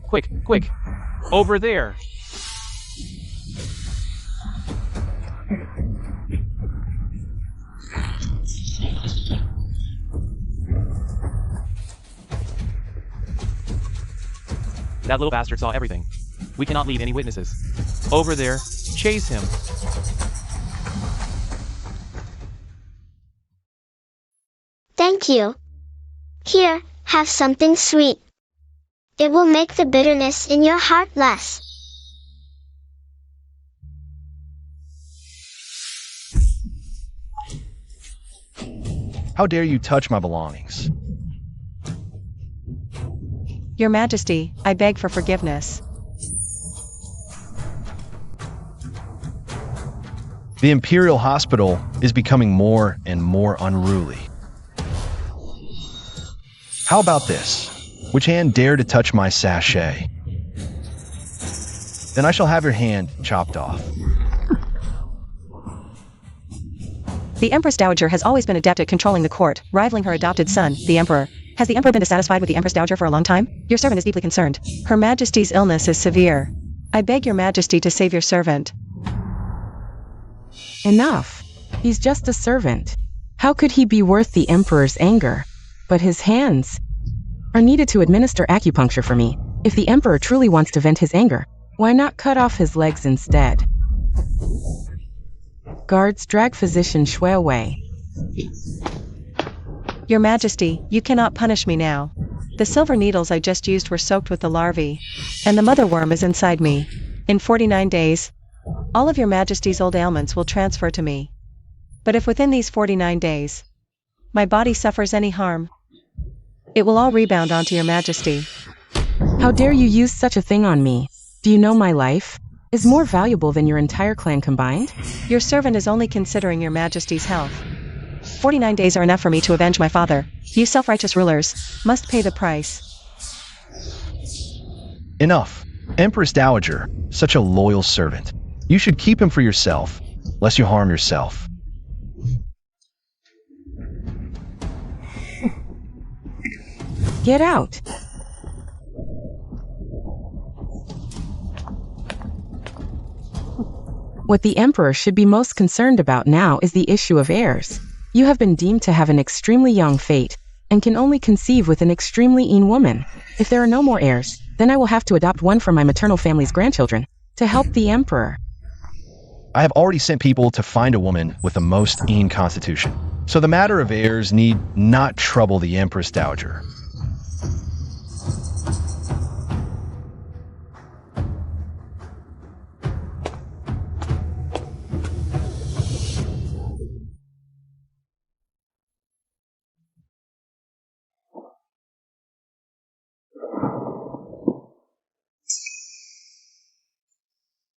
Quick, quick! Over there! That little bastard saw everything. We cannot leave any witnesses. Over there, chase him. Thank you. Here, have something sweet. It will make the bitterness in your heart less. How dare you touch my belongings? Your Majesty, I beg for forgiveness. The Imperial Hospital is becoming more and more unruly. How about this? Which hand dare to touch my sachet? Then I shall have your hand chopped off. The Empress Dowager has always been adept at controlling the court, rivaling her adopted son, the Emperor. Has the Emperor been dissatisfied with the Empress Dowager for a long time? Your servant is deeply concerned. Her Majesty's illness is severe. I beg your Majesty to save your servant. Enough. He's just a servant. How could he be worth the Emperor's anger? But his hands are needed to administer acupuncture for me. If the Emperor truly wants to vent his anger, why not cut off his legs instead? Guards, drag physician Shui away. Your Majesty, you cannot punish me now. The silver needles I just used were soaked with the larvae, and the mother worm is inside me. In 49 days, all of your Majesty's old ailments will transfer to me. But if within these 49 days, my body suffers any harm, it will all rebound onto your Majesty. How dare you use such a thing on me? Do you know my life is more valuable than your entire clan combined? Your servant is only considering your Majesty's health. 49 days are enough for me to avenge my father. You self-righteous rulers must pay the price. Enough. Empress Dowager, such a loyal servant. You should keep him for yourself, lest you harm yourself. Get out. What the Emperor should be most concerned about now is the issue of heirs. You have been deemed to have an extremely young fate, and can only conceive with an extremely young woman. If there are no more heirs, then I will have to adopt one from my maternal family's grandchildren, to help the Emperor. I have already sent people to find a woman with the most keen constitution, so the matter of heirs need not trouble the Empress Dowager.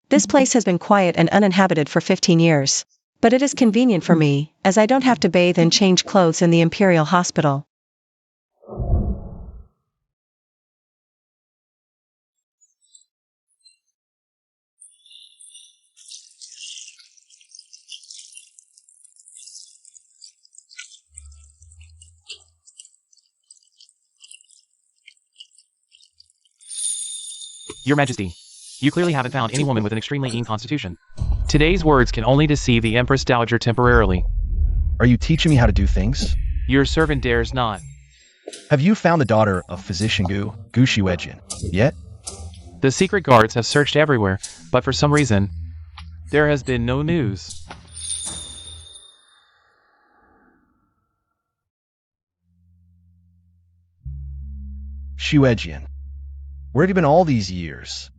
This place has been quiet and uninhabited for 15 years. But it is convenient for me, as I don't have to bathe and change clothes in the Imperial Hospital. Your Majesty, you clearly haven't found any woman with an extremely keen constitution. Today's words can only deceive the Empress Dowager temporarily. Are you teaching me how to do things? Your servant dares not. Have you found the daughter of physician Gu Shiwejian yet? The secret guards have searched everywhere, but for some reason, there has been no news. Shiwejian, where have you been all these years?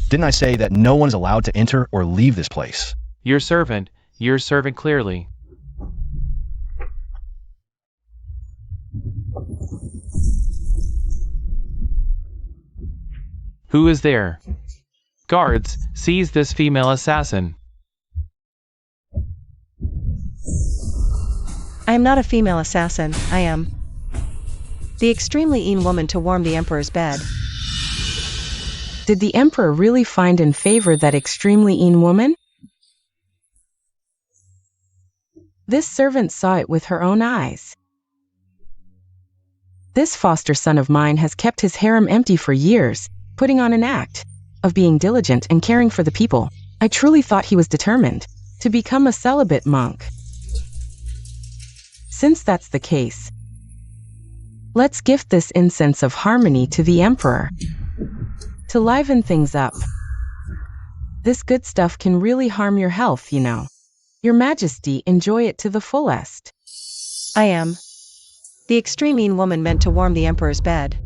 Didn't I say that no one is allowed to enter or leave this place? Your servant clearly. Who is there? Guards, seize this female assassin. I am not a female assassin, I am the extremely keen woman to warm the Emperor's bed. Did the emperor really find and favor that extremely mean woman? This servant saw it with her own eyes. This foster son of mine has kept his harem empty for years, putting on an act of being diligent and caring for the people. I truly thought he was determined to become a celibate monk. Since that's the case, let's gift this incense of harmony to the emperor to liven things up. This good stuff can really harm your health, you know. Your Majesty, enjoy it to the fullest. I am the extreme mean woman meant to warm the emperor's bed.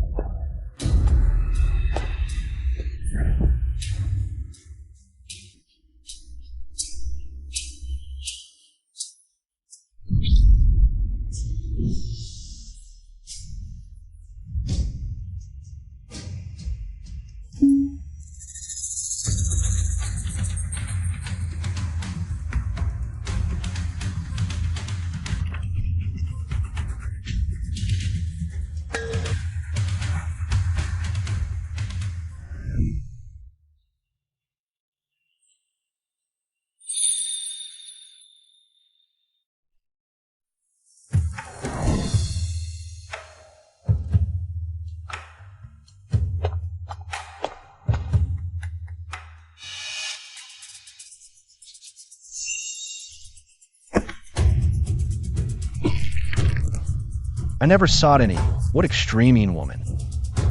I never sought any. What extreme mean woman?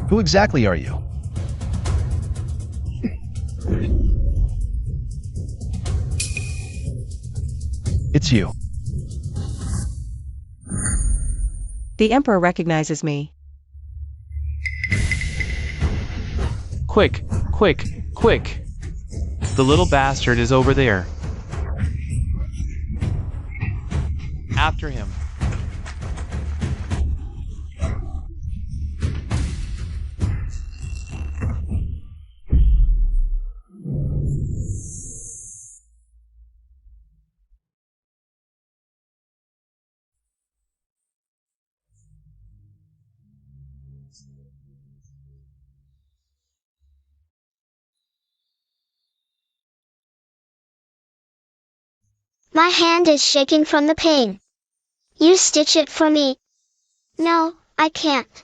Who exactly are you? It's you. The emperor recognizes me. Quick, quick, quick. The little bastard is over there. After him. My hand is shaking from the pain. You stitch it for me. No, I can't.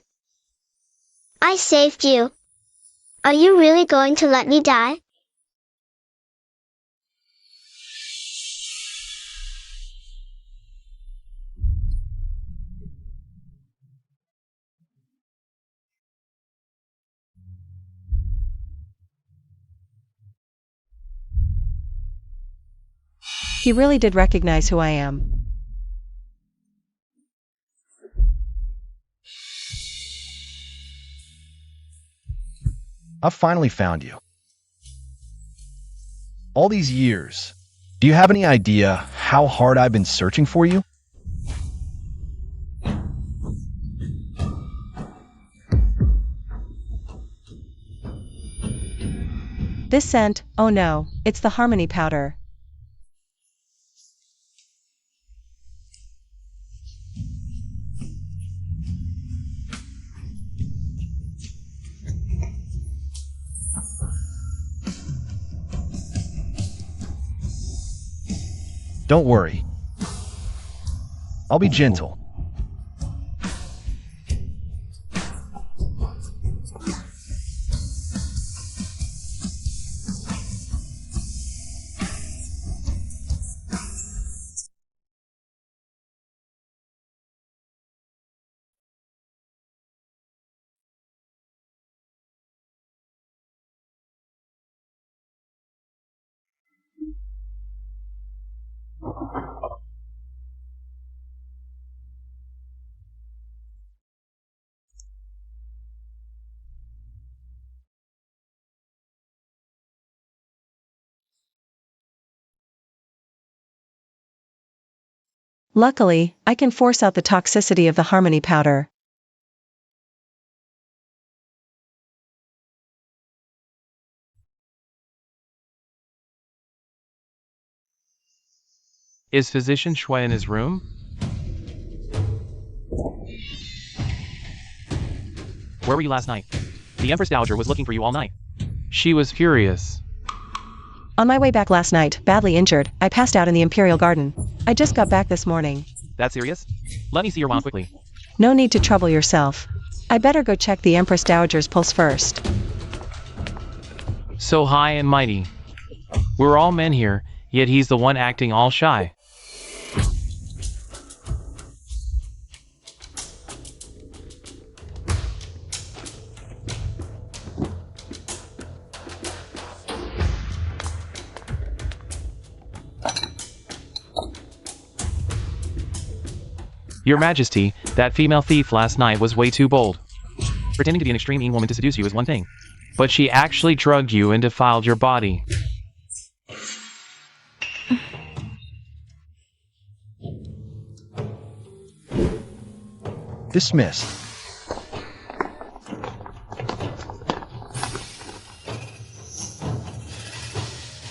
I saved you. Are you really going to let me die? He really did recognize who I am. I've finally found you. All these years, do you have any idea how hard I've been searching for you? This scent, oh no, it's the harmony powder. Don't worry. I'll be gentle. Luckily, I can force out the toxicity of the harmony powder. Is Physician Shui in his room? Where were you last night? The Empress Dowager was looking for you all night. She was furious. On my way back last night, badly injured, I passed out in the Imperial Garden. I just got back this morning. That serious? Let me see your wand quickly. No need to trouble yourself. I better go check the Empress Dowager's pulse first. So high and mighty. We're all men here, yet he's the one acting all shy. Your Majesty, that female thief last night was way too bold. Pretending to be an extreme mean woman to seduce you is one thing, but she actually drugged you and defiled your body. Dismissed.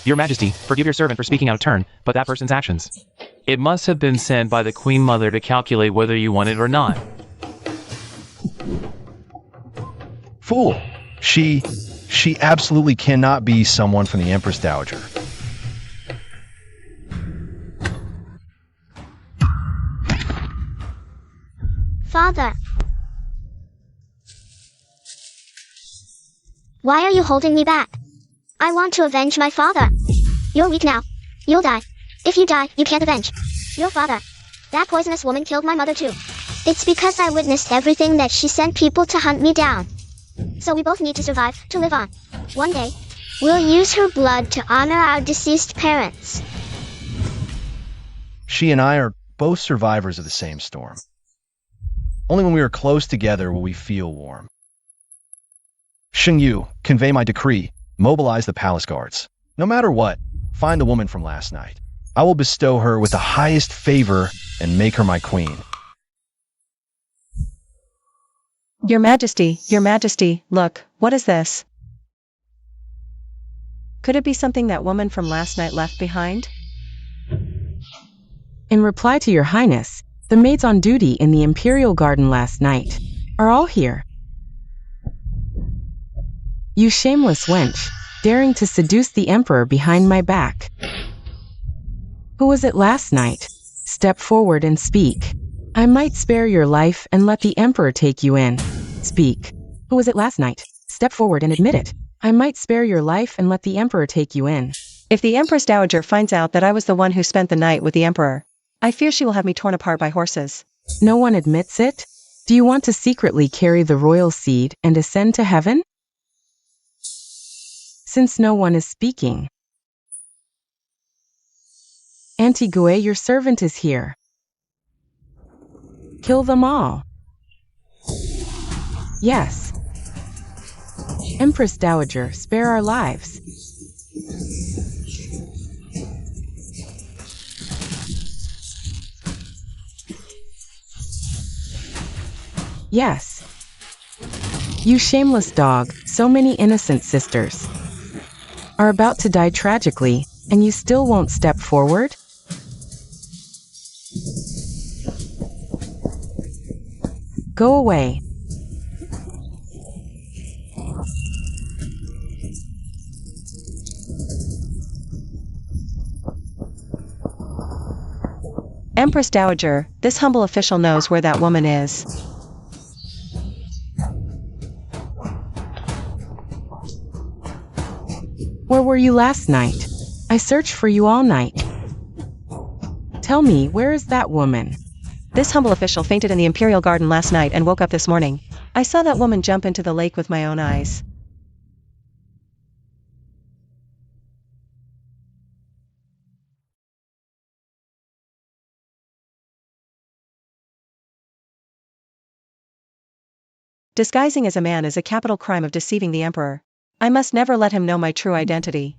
Your Majesty, forgive your servant for speaking out of turn, but that person's actions. It must have been sent by the Queen Mother to calculate whether you want it or not. Fool. She absolutely cannot be someone from the Empress Dowager. Father. Why are you holding me back? I want to avenge my father. You're weak now. You'll die. If you die, you can't avenge your father. That poisonous woman killed my mother too. It's because I witnessed everything that she sent people to hunt me down. So we both need to survive, to live on. One day, we'll use her blood to honor our deceased parents. She and I are both survivors of the same storm. Only when we are close together will we feel warm. Xingyu, convey my decree. Mobilize the palace guards. No matter what, find the woman from last night. I will bestow her with the highest favor and make her my queen. Your Majesty, look, what is this? Could it be something that woman from last night left behind? In reply to your highness, the maids on duty in the Imperial Garden last night are all here. You shameless wench, daring to seduce the Emperor behind my back. Who was it last night? Step forward and speak. I might spare your life and let the Emperor take you in. Speak. Who was it last night? Step forward and admit it. I might spare your life and let the Emperor take you in. If the Empress Dowager finds out that I was the one who spent the night with the Emperor, I fear she will have me torn apart by horses. No one admits it? Do you want to secretly carry the royal seed and ascend to heaven? Since no one is speaking. Antigue, your servant is here. Kill them all. Yes. Empress Dowager, spare our lives. Yes. You shameless dog, so many innocent sisters are about to die tragically, and you still won't step forward? Go away. Empress Dowager, this humble official knows where that woman is. Where were you last night? I searched for you all night. Tell me, where is that woman? This humble official fainted in the Imperial Garden last night and woke up this morning. I saw that woman jump into the lake with my own eyes. Disguising as a man is a capital crime of deceiving the Emperor. I must never let him know my true identity.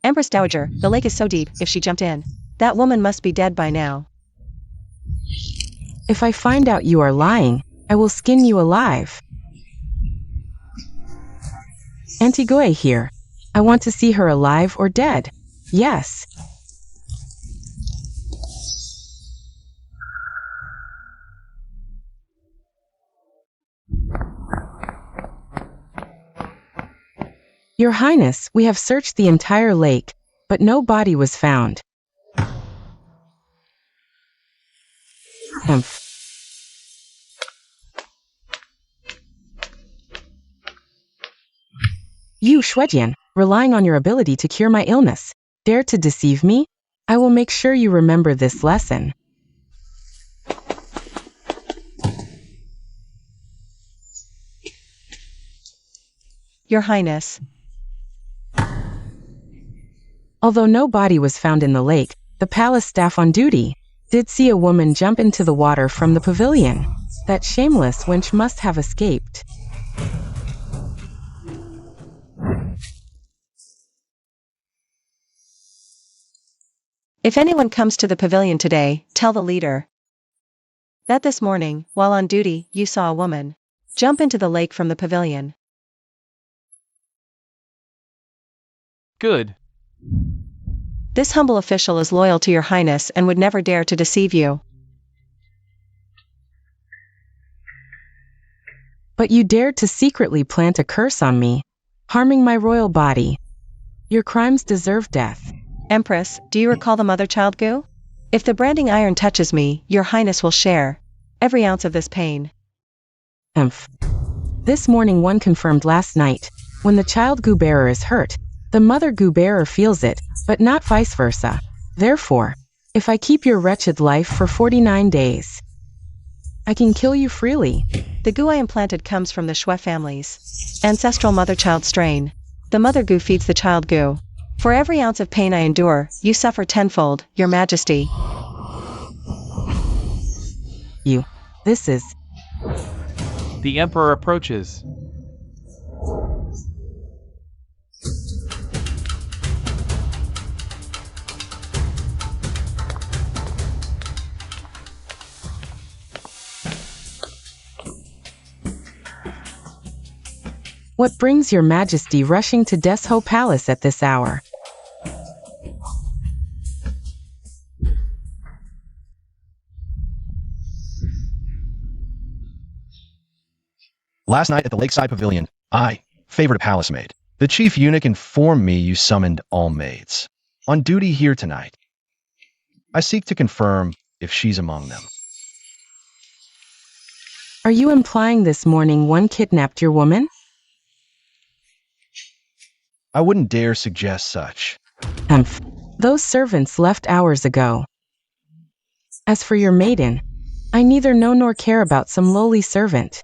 Empress Dowager, the lake is so deep, if she jumped in, that woman must be dead by now. If I find out you are lying, I will skin you alive. Antigone here. I want to see her alive or dead. Yes. Your Highness, we have searched the entire lake, but no body was found. Humph. You, Shwedian, relying on your ability to cure my illness, dare to deceive me? I will make sure you remember this lesson. Your Highness. Although no body was found in the lake, the palace staff on duty did see a woman jump into the water from the pavilion. That shameless wench must have escaped. If anyone comes to the pavilion today, tell the leader that this morning, while on duty, you saw a woman jump into the lake from the pavilion. Good. This humble official is loyal to your Highness and would never dare to deceive you. But you dared to secretly plant a curse on me, harming my royal body. Your crimes deserve death. Empress, do you recall the mother-child coup? If the branding iron touches me, your Highness will share every ounce of this pain. Humph. This morning one confirmed last night, when the child goo bearer is hurt, the mother goo bearer feels it, but not vice versa. Therefore, if I keep your wretched life for 49 days, I can kill you freely. The goo I implanted comes from the Shwe family's ancestral mother-child strain. The mother goo feeds the child goo. For every ounce of pain I endure, you suffer tenfold, your Majesty. This is... The Emperor approaches. What brings your Majesty rushing to Desho Palace at this hour? Last night at the Lakeside Pavilion, I favored a palace maid. The chief eunuch informed me you summoned all maids. On duty here tonight. I seek to confirm if she's among them. Are you implying this morning one kidnapped your woman? I wouldn't dare suggest such. Humph. Those servants left hours ago. As for your maiden, I neither know nor care about some lowly servant.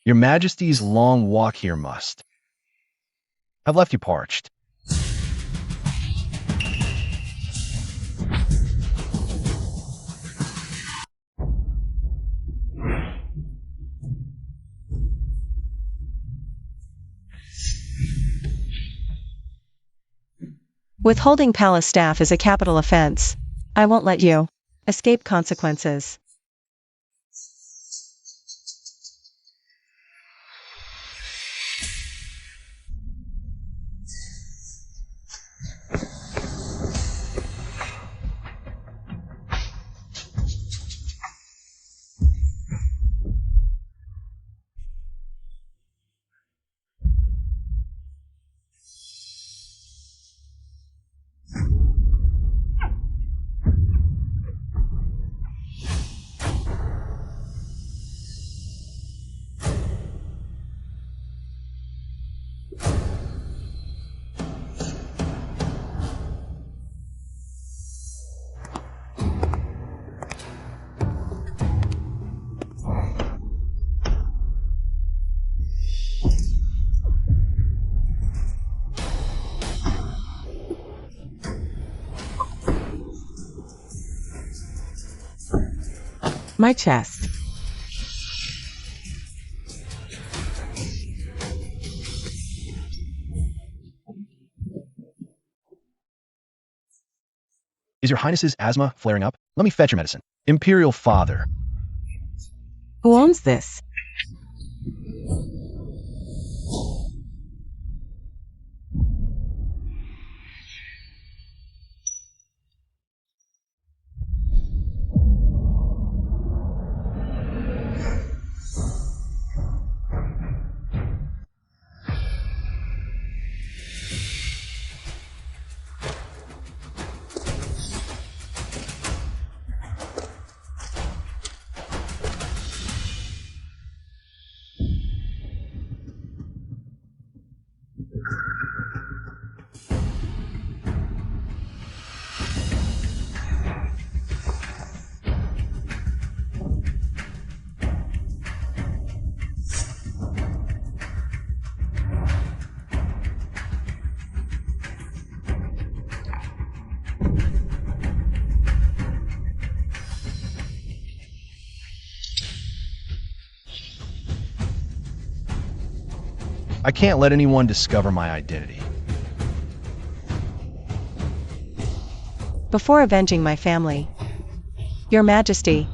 Your Majesty's long walk here must. I've left you parched. Withholding palace staff is a capital offense. I won't let you escape consequences. My chest. Is your highness's asthma flaring up? Let me fetch your medicine. Imperial father. Who owns this? I can't let anyone discover my identity. Before avenging my family. Your Majesty,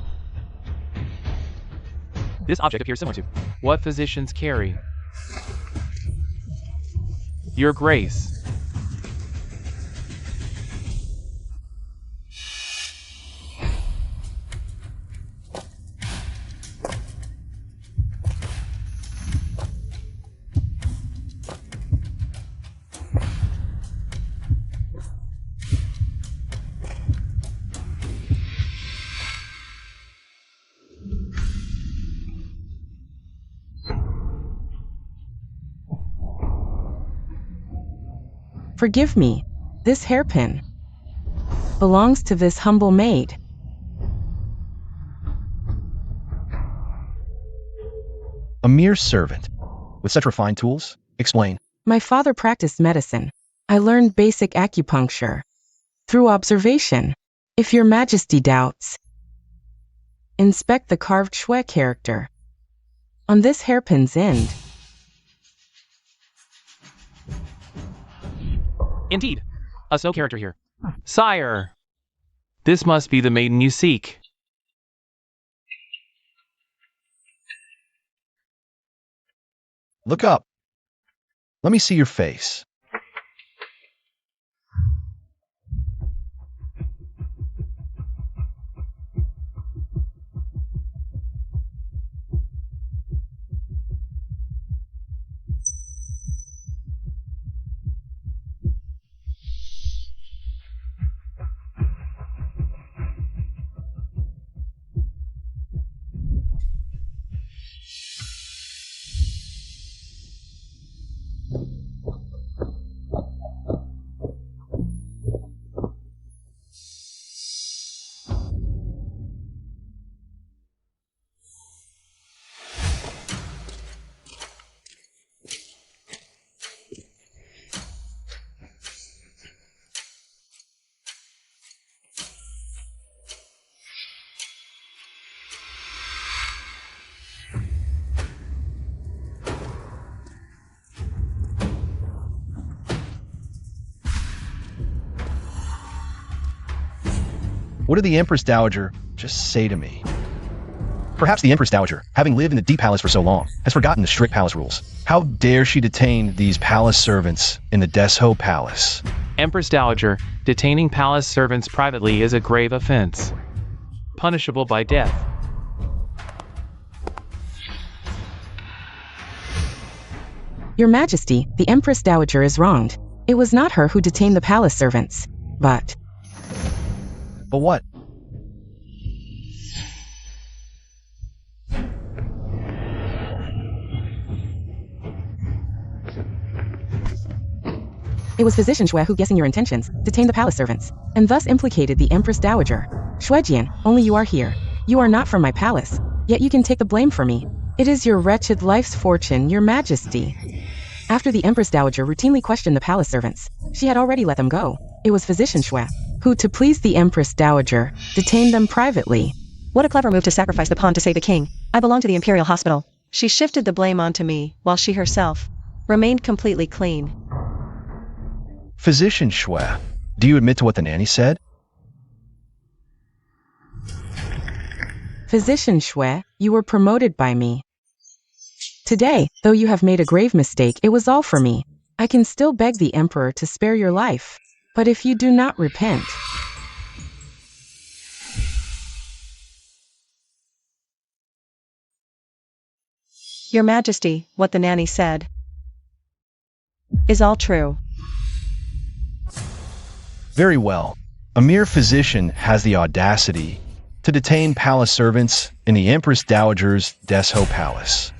This object appears similar to what physicians carry. Your Grace. Forgive me, this hairpin belongs to this humble maid. A mere servant. With such refined tools? Explain. My father practiced medicine. I learned basic acupuncture through observation. If your Majesty doubts, inspect the carved Shui character on this hairpin's end. Indeed, a snow character here. Sire, this must be the maiden you seek. Look up. Let me see your face. What did the Empress Dowager just say to me? Perhaps the Empress Dowager, having lived in the Deep Palace for so long, has forgotten the strict palace rules. How dare she detain these palace servants in the Desho Palace? Empress Dowager, detaining palace servants privately is a grave offense, punishable by death. Your Majesty, the Empress Dowager is wronged. It was not her who detained the palace servants, but... But what? It was Physician Shui who, guessing your intentions, detained the palace servants, and thus implicated the Empress Dowager. Shuejian, only you are here. You are not from my palace, yet you can take the blame for me. It is your wretched life's fortune, your Majesty. After the Empress Dowager routinely questioned the palace servants, she had already let them go. It was Physician Shui who, to please the Empress Dowager, detained them privately. what a clever move to sacrifice the pawn to save the king. I belong to the Imperial Hospital. She shifted the blame onto me, while she herself remained completely clean. Physician Shui, do you admit to what the nanny said? Physician Shui, you were promoted by me. Today, though you have made a grave mistake, it was all for me. I can still beg the Emperor to spare your life. But if you do not repent, Your Majesty, what the nanny said is all true. Very well. A mere physician has the audacity to detain palace servants in the Empress Dowager's Desho Palace.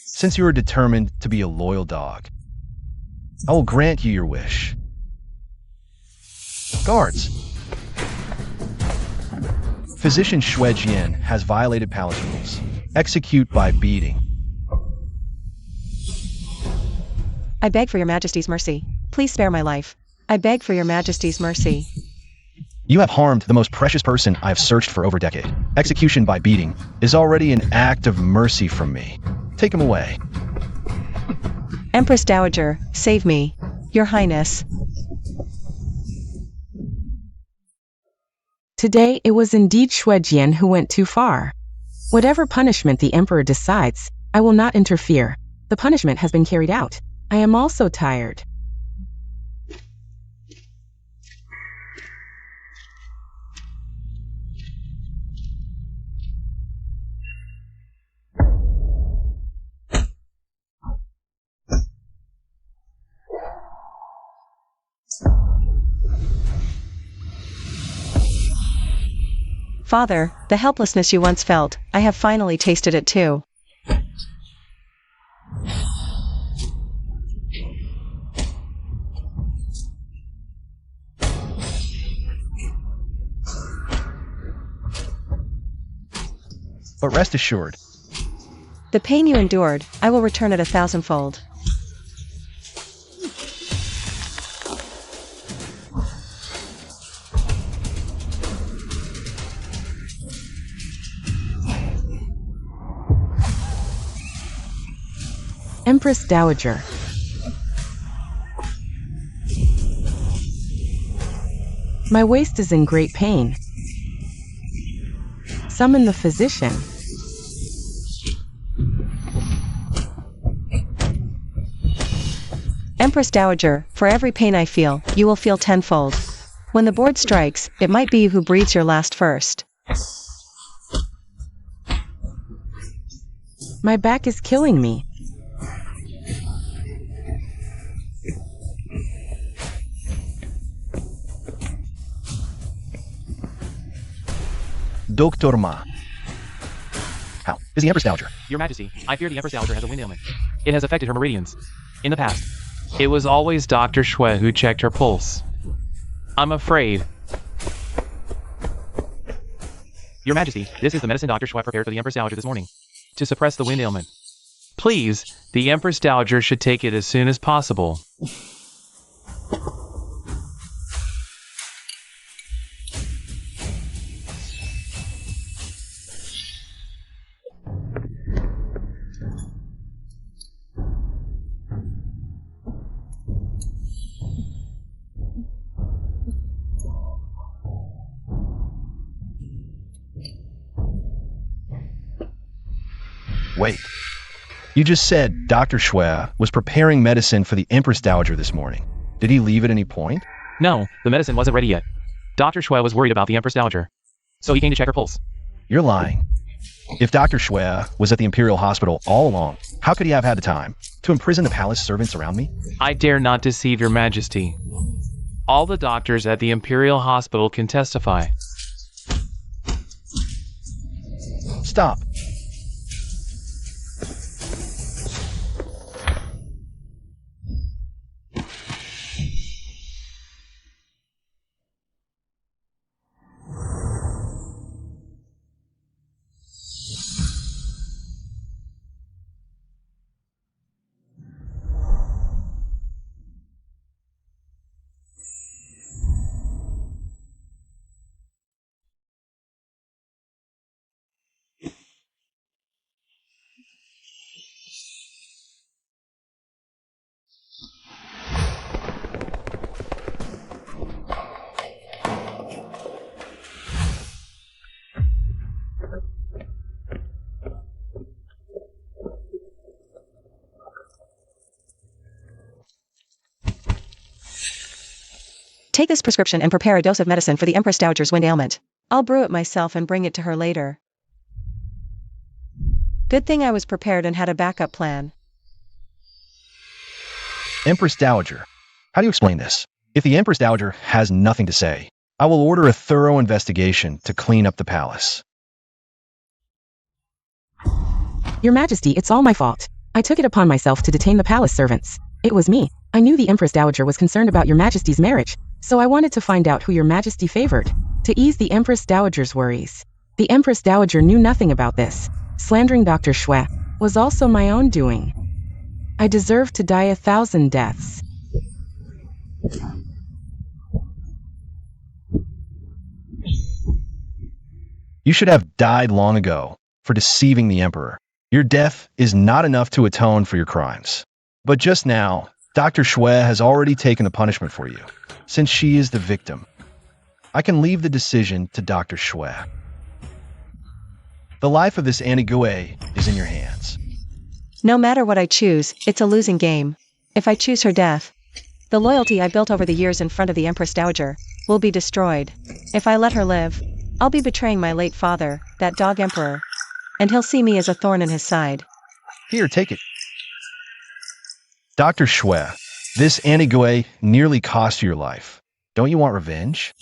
Since you are determined to be a loyal dog, I will grant you your wish. Guards! Physician Xue Jian has violated palace rules. Execute by beating. I beg for your Majesty's mercy. Please spare my life. I beg for your Majesty's mercy. You have harmed the most precious person I have searched for over a decade. Execution by beating is already an act of mercy from me. Take him away. Empress Dowager, save me. Your Highness. today it was indeed Shuejian who went too far. Whatever punishment the Emperor decides, I will not interfere. The punishment has been carried out. I am also tired. Father, the helplessness you once felt, I have finally tasted it too. But rest assured, The pain you endured, I will return it 1,000-fold. Empress Dowager. My waist is in great pain. Summon the physician. Empress Dowager, for every pain I feel, you will feel 10-fold. When the board strikes, it might be you who breathes your last first. My back is killing me. Dr. Ma. How is the Empress Dowager? Your Majesty, I fear the Empress Dowager has a wind ailment. It has affected her meridians. In the past, it was always Dr. Xue who checked her pulse. I'm afraid. Your Majesty, this is the medicine Dr. Xue prepared for the Empress Dowager this morning, to suppress the wind ailment. Please, the Empress Dowager should take it as soon as possible. Wait. You just said Dr. Xue was preparing medicine for the Empress Dowager this morning. Did he leave at any point? No, the medicine wasn't ready yet. Dr. Xue was worried about the Empress Dowager, so he came to check her pulse. You're lying. If Dr. Xue was at the Imperial Hospital all along, how could he have had the time to imprison the palace servants around me? I dare not deceive your Majesty. All the doctors at the Imperial Hospital can testify. Stop. take this prescription and prepare a dose of medicine for the Empress Dowager's wind ailment. I'll brew it myself and bring it to her later. Good thing I was prepared and had a backup plan. Empress Dowager. How do you explain this? If the Empress Dowager has nothing to say, I will order a thorough investigation to clean up the palace. Your Majesty, it's all my fault. I took it upon myself to detain the palace servants. It was me. I knew the Empress Dowager was concerned about your Majesty's marriage, so I wanted to find out who your Majesty favored, to ease the Empress Dowager's worries. The Empress Dowager knew nothing about this. Slandering Dr. Shui was also my own doing. I deserve to die 1,000 deaths. You should have died long ago for deceiving the Emperor. Your death is not enough to atone for your crimes. But just now, Dr. Shui has already taken the punishment for you, since she is the victim. I can leave the decision to Dr. Shui. The life of this Anigüe is in your hands. No matter what I choose, it's a losing game. If I choose her death, the loyalty I built over the years in front of the Empress Dowager will be destroyed. If I let her live, I'll be betraying my late father, that dog emperor, and he'll see me as a thorn in his side. Here, take it. Dr. Shui, this Anigüe nearly cost you your life. Don't you want revenge?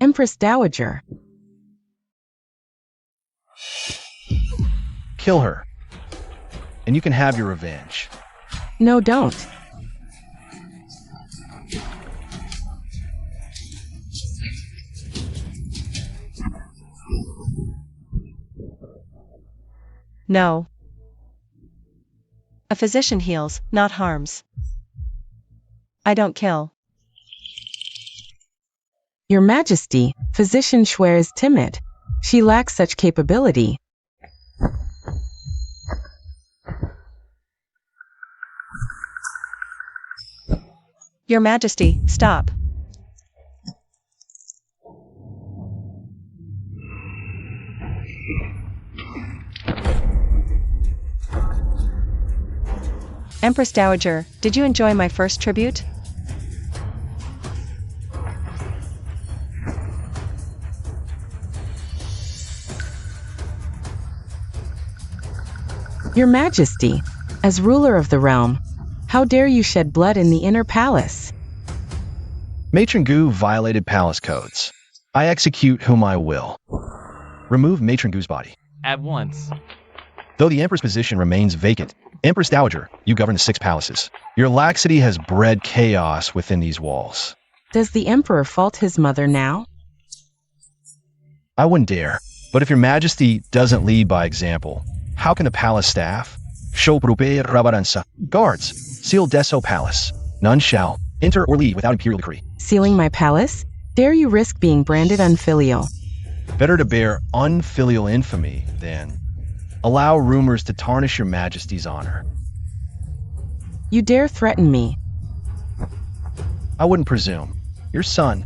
Empress Dowager. Kill her, and you can have your revenge. No, don't. No. A physician heals, not harms. I don't kill. Your Majesty, Physician Shui is timid. She lacks such capability. Your Majesty, stop. Empress Dowager, did you enjoy my first tribute? Your Majesty, as ruler of the realm, how dare you shed blood in the inner palace? Matron Gu violated palace codes. I execute whom I will. Remove Matron Gu's body. At once. Though the Empress position remains vacant, Empress Dowager, you govern the 6 palaces. Your laxity has bred chaos within these walls. Does the Emperor fault his mother now? I wouldn't dare. But if your Majesty doesn't lead by example, how can the palace staff? Guards, seal Deso Palace. None shall enter or leave without imperial decree. Sealing my palace? Dare you risk being branded unfilial? Better to bear unfilial infamy than allow rumors to tarnish your Majesty's honor. You dare threaten me? I wouldn't presume. Your son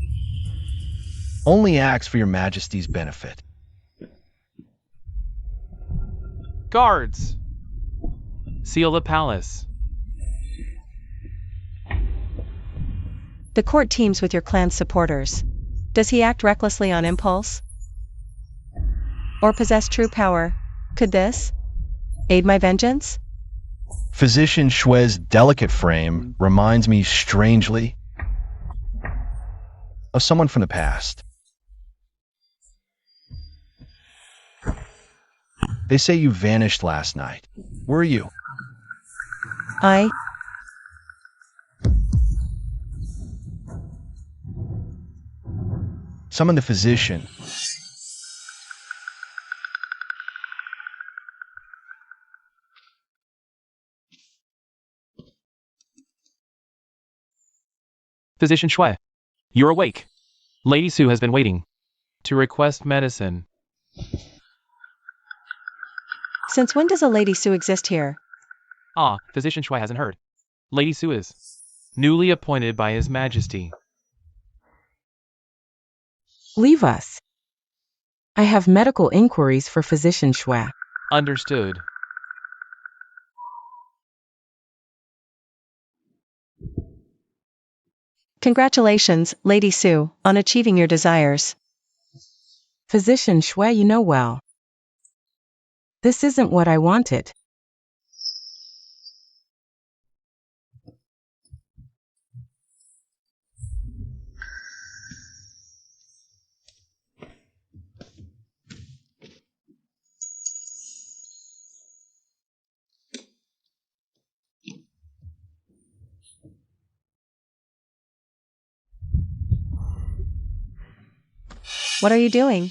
only acts for your Majesty's benefit. Guards! Seal the palace. The court teams with your clan's supporters. Does he act recklessly on impulse? Or possess true power? Could this aid my vengeance? Physician Shui's delicate frame reminds me strangely of someone from the past. They say you vanished last night. Where are you? I Summon the physician. Physician Shui, you're awake. Lady Su has been waiting to request medicine. Since when does a Lady Su exist here? Ah, Physician Shui hasn't heard. Lady Su is newly appointed by His Majesty. Leave us. I have medical inquiries for physician Shui. Understood. Congratulations, Lady Su, on achieving your desires. Physician Shui, you know well. This isn't what I wanted. What are you doing?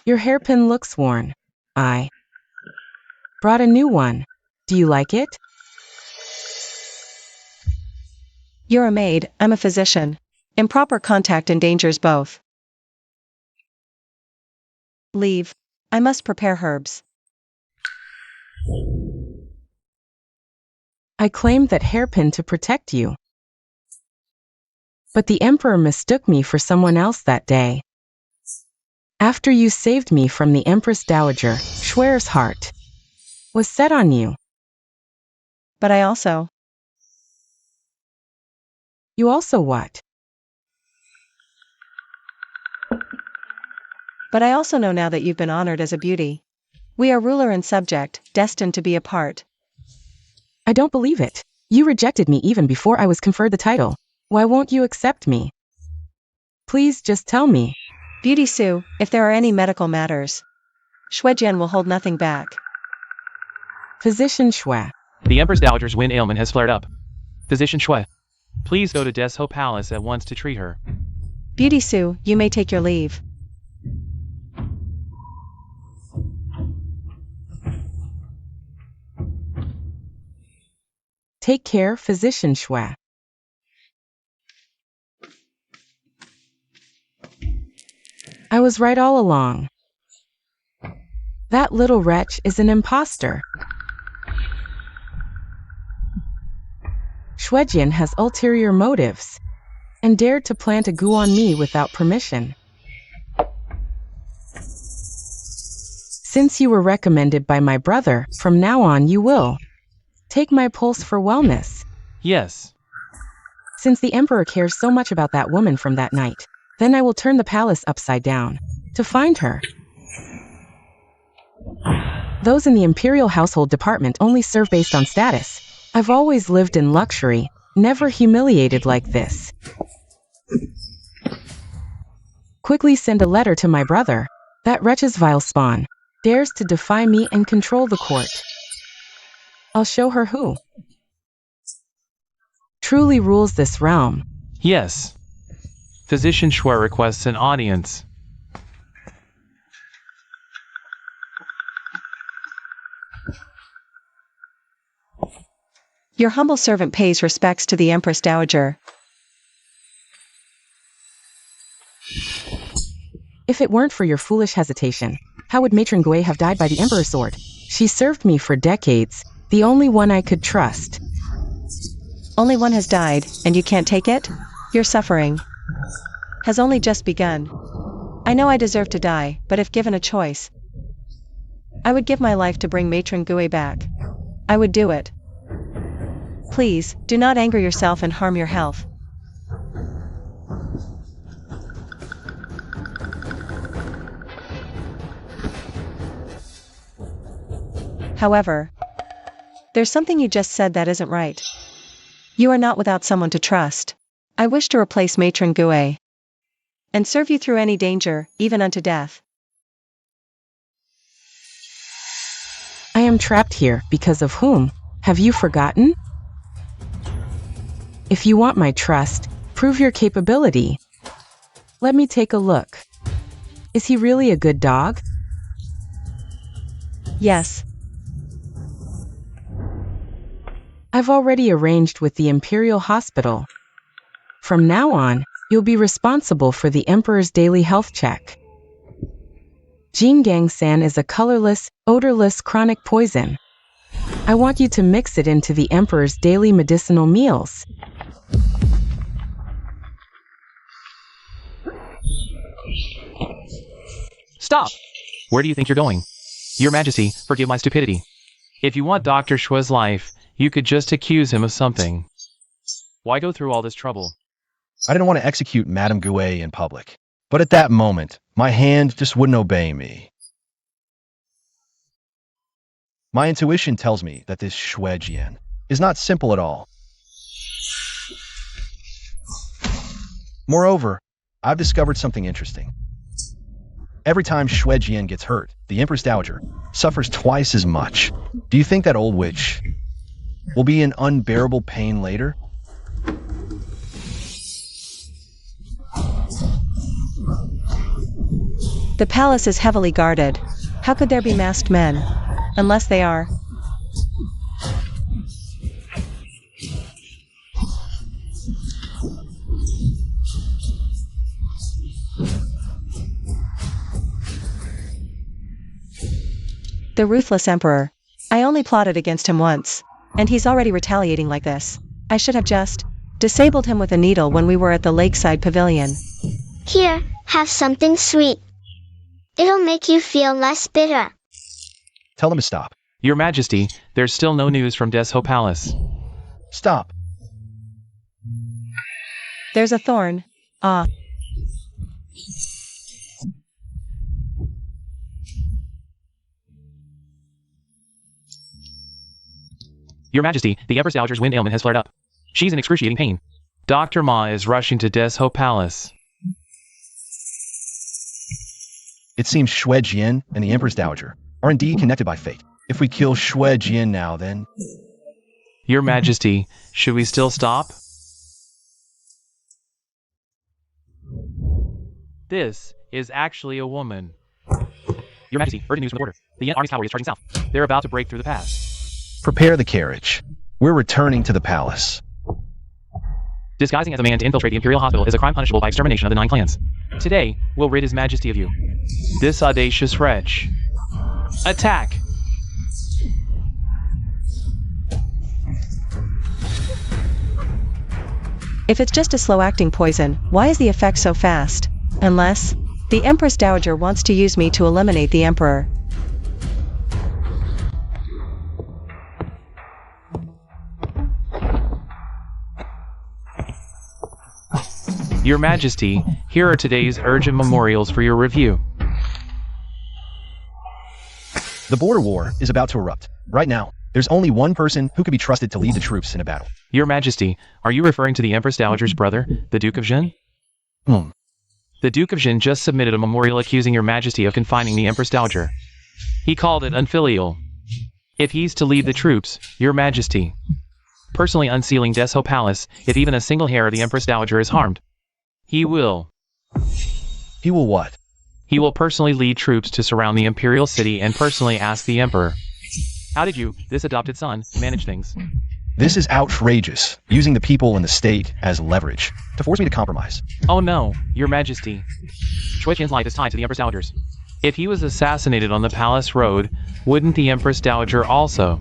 Your hairpin looks worn. I brought a new one. Do you like it? You're a maid, I'm a physician. Improper contact endangers both. Leave. I must prepare herbs. I claimed that hairpin to protect you. But the Emperor mistook me for someone else that day. After you saved me from the Empress Dowager, Shui's heart was set on you. But I also. You also what? But I also know now that you've been honored as a beauty. We are ruler and subject, destined to be apart. I don't believe it. You rejected me even before I was conferred the title. Why won't you accept me? Please just tell me. Beauty Su, if there are any medical matters, Shuijian will hold nothing back. Physician Shui. The Empress Dowager's wind ailment has flared up. Physician Shui, please go to Desho Palace at once to treat her. Beauty Su, you may take your leave. Take care, Physician Shui. I was right all along. That little wretch is an imposter. Shuijian has ulterior motives and dared to plant a coup on me without permission. Since you were recommended by my brother, from now on you will take my pulse for wellness. Yes. Since the Emperor cares so much about that woman from that night, then I will turn the palace upside down to find her. Those in the Imperial Household Department only serve based on status. I've always lived in luxury, never humiliated like this. Quickly send a letter to my brother. That wretch's vile spawn dares to defy me and control the court. I'll show her who truly rules this realm. Yes. Physician Shui requests an audience. Your humble servant pays respects to the Empress Dowager. If it weren't for your foolish hesitation, how would Matron Gui have died by the Emperor's sword? She served me for decades, the only one I could trust. Only one has died, and you can't take it? Your suffering has only just begun. I know I deserve to die, but if given a choice, I would give my life to bring Matron Gui back. I would do it. Please, do not anger yourself and harm your health. However, there's something you just said that isn't right. You are not without someone to trust. I wish to replace Matron Gui and serve you through any danger, even unto death. I am trapped here because of whom? Have you forgotten? If you want my trust, prove your capability. Let me take a look. Is he really a good dog? Yes. I've already arranged with the Imperial Hospital. From now on, you'll be responsible for the Emperor's daily health check. Jinggang-san is a colorless, odorless chronic poison. I want you to mix it into the emperor's daily medicinal meals. Stop! Where do you think you're going? Your Majesty, forgive my stupidity. If you want Dr. Shua's life, you could just accuse him of something. Why go through all this trouble? I didn't want to execute Madame Gouet in public. But at that moment, my hand just wouldn't obey me. My intuition tells me that this Shui Jian is not simple at all. Moreover, I've discovered something interesting. Every time Shui Jian gets hurt, the Empress Dowager suffers twice as much. Do you think that old witch will be in unbearable pain later? The palace is heavily guarded. How could there be masked men? Unless they are. The ruthless emperor. I only plotted against him once, and he's already retaliating like this. I should have just disabled him with a needle when we were at the lakeside pavilion. Here, have something sweet. It'll make you feel less bitter. Tell them to stop. Your Majesty, there's still no news from Desho Palace. Stop. There's a thorn. Ah. Your Majesty, the Empress Dowager's wind ailment has flared up. She's in excruciating pain. Dr. Ma is rushing to Desho Palace. It seems Shui Jian and the Empress Dowager are indeed connected by fate. If we kill Shui Jian now, then... Your Majesty, should we still stop? This is actually a woman. Your Majesty, urgent news from the border. The Yen Army's cavalry is charging south. They're about to break through the pass. Prepare the carriage. We're returning to the palace. Disguising as a man to infiltrate the Imperial Hospital is a crime punishable by extermination of the 9 clans. Today, we'll rid His Majesty of you. This audacious wretch. Attack! If it's just a slow-acting poison, why is the effect so fast? Unless the Empress Dowager wants to use me to eliminate the Emperor. Your Majesty, here are today's urgent memorials for your review. The border war is about to erupt. Right now, there's only one person who could be trusted to lead the troops in a battle. Your Majesty, are you referring to the Empress Dowager's brother, the Duke of Jin? The Duke of Jin just submitted a memorial accusing Your Majesty of confining the Empress Dowager. He called it unfilial. If he's to lead the troops, Your Majesty, personally unsealing Desho Palace, if even a single hair of the Empress Dowager is harmed, he will. He will what? He will personally lead troops to surround the Imperial City and personally ask the Emperor, how did you, this adopted son, manage things? This is outrageous, using the people and the state as leverage to force me to compromise. Oh no, Your Majesty. Shui Qian's life is tied to the Empress Dowager's. If he was assassinated on the Palace Road, wouldn't the Empress Dowager also?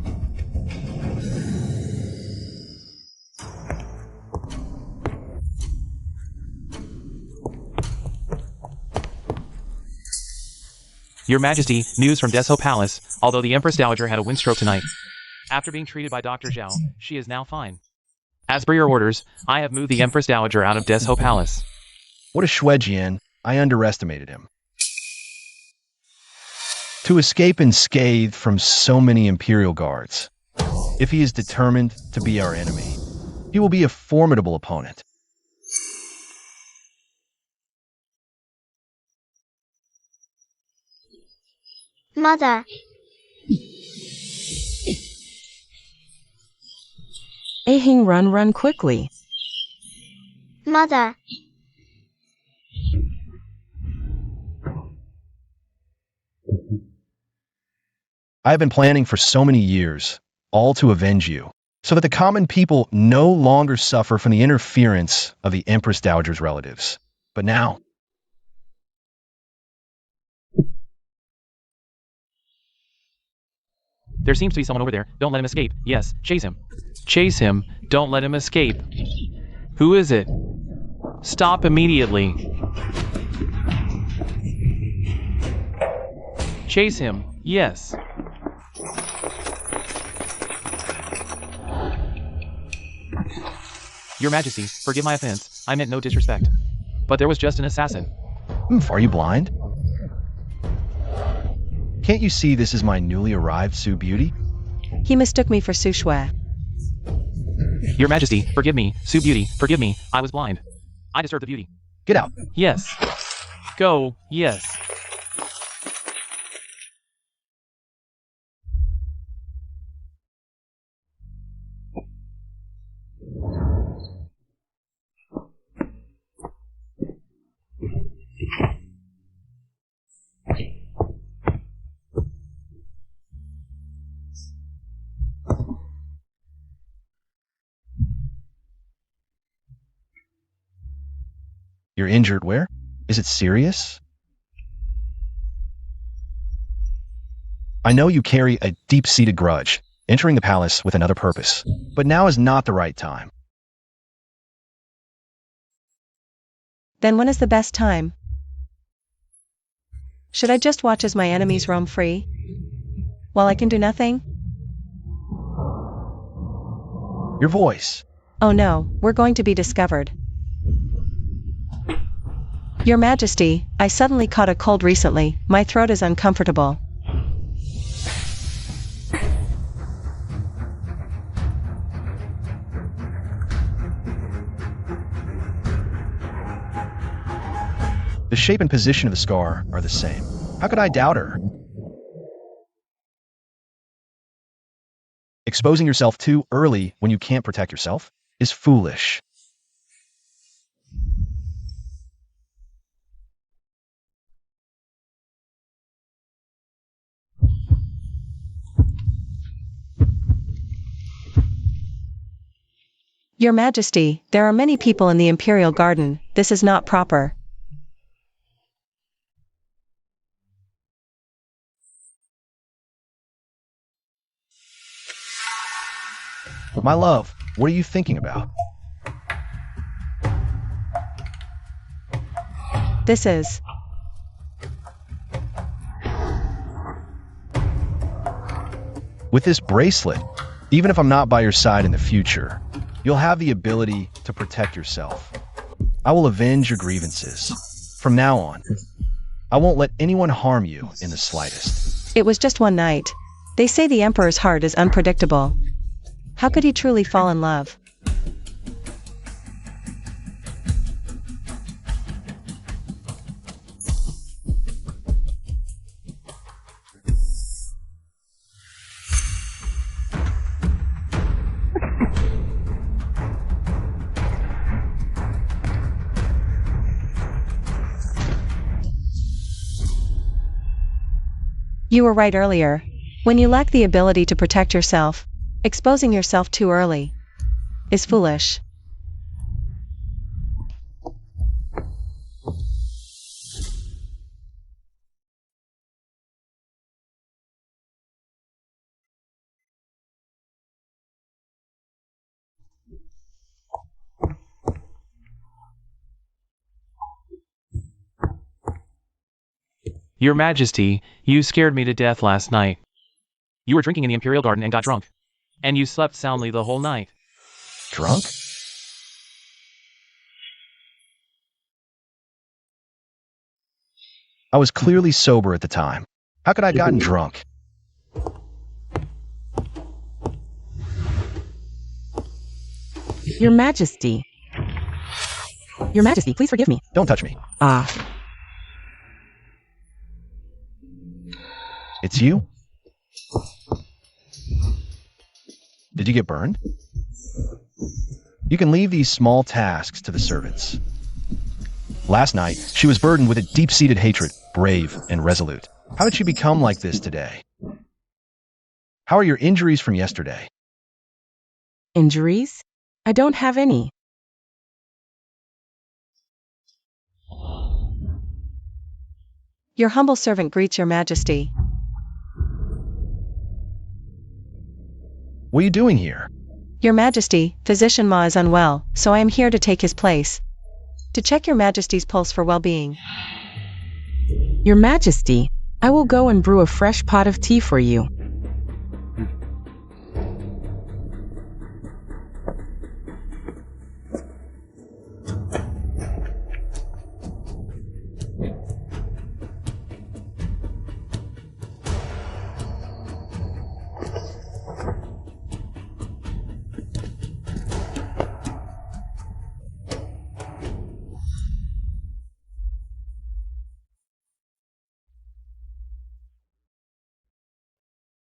Your Majesty, news from Desho Palace, although the Empress Dowager had a windstroke tonight. After being treated by Dr. Zhao, she is now fine. As per your orders, I have moved the Empress Dowager out of Desho Palace. What a Shui Jian, I underestimated him. To escape unscathed from so many Imperial guards. If he is determined to be our enemy, he will be a formidable opponent. Mother. Ahing, run quickly. Mother. I have been planning for so many years, all to avenge you, so that the common people no longer suffer from the interference of the Empress Dowager's relatives. But now, There seems to be someone over there. Don't let him escape. Yes, chase him. Chase him. Don't let him escape. Who is it? Stop immediately. Chase him. Yes. Your Majesty, forgive my offense. I meant no disrespect. But there was just an assassin. Are you blind? Can't you see this is my newly arrived Sue Beauty? He mistook me for Su Shui. Your Majesty, forgive me. Sue Beauty, forgive me. I was blind. I disturbed the beauty. Get out. Yes. Go. Yes. You're injured where? Is it serious? I know you carry a deep-seated grudge, entering the palace with another purpose. But now is not the right time. Then when is the best time? Should I just watch as my enemies roam free? While I can do nothing? Your voice. Oh no, we're going to be discovered. Your Majesty, I suddenly caught a cold recently. My throat is uncomfortable. The shape and position of the scar are the same. How could I doubt her? Exposing yourself too early when you can't protect yourself is foolish. Your Majesty, there are many people in the Imperial Garden. This is not proper. My love, what are you thinking about? This is... With this bracelet, even if I'm not by your side in the future, you'll have the ability to protect yourself. I will avenge your grievances. From now on, I won't let anyone harm you in the slightest. It was just one night. They say the Emperor's heart is unpredictable. How could he truly fall in love? You were right earlier. When you lack the ability to protect yourself, exposing yourself too early is foolish. Your Majesty, you scared me to death last night. You were drinking in the Imperial Garden and got drunk. And you slept soundly the whole night. Drunk? I was clearly sober at the time. How could I have gotten drunk? Your Majesty. Your Majesty, please forgive me. Don't touch me. It's you? Did you get burned? You can leave these small tasks to the servants. Last night, she was burdened with a deep-seated hatred, brave and resolute. How did she become like this today? How are your injuries from yesterday? Injuries? I don't have any. Your humble servant greets your Majesty. What are you doing here? Your Majesty, Physician Ma is unwell, so I am here to take his place. To check your Majesty's pulse for well-being. Your Majesty, I will go and brew a fresh pot of tea for you.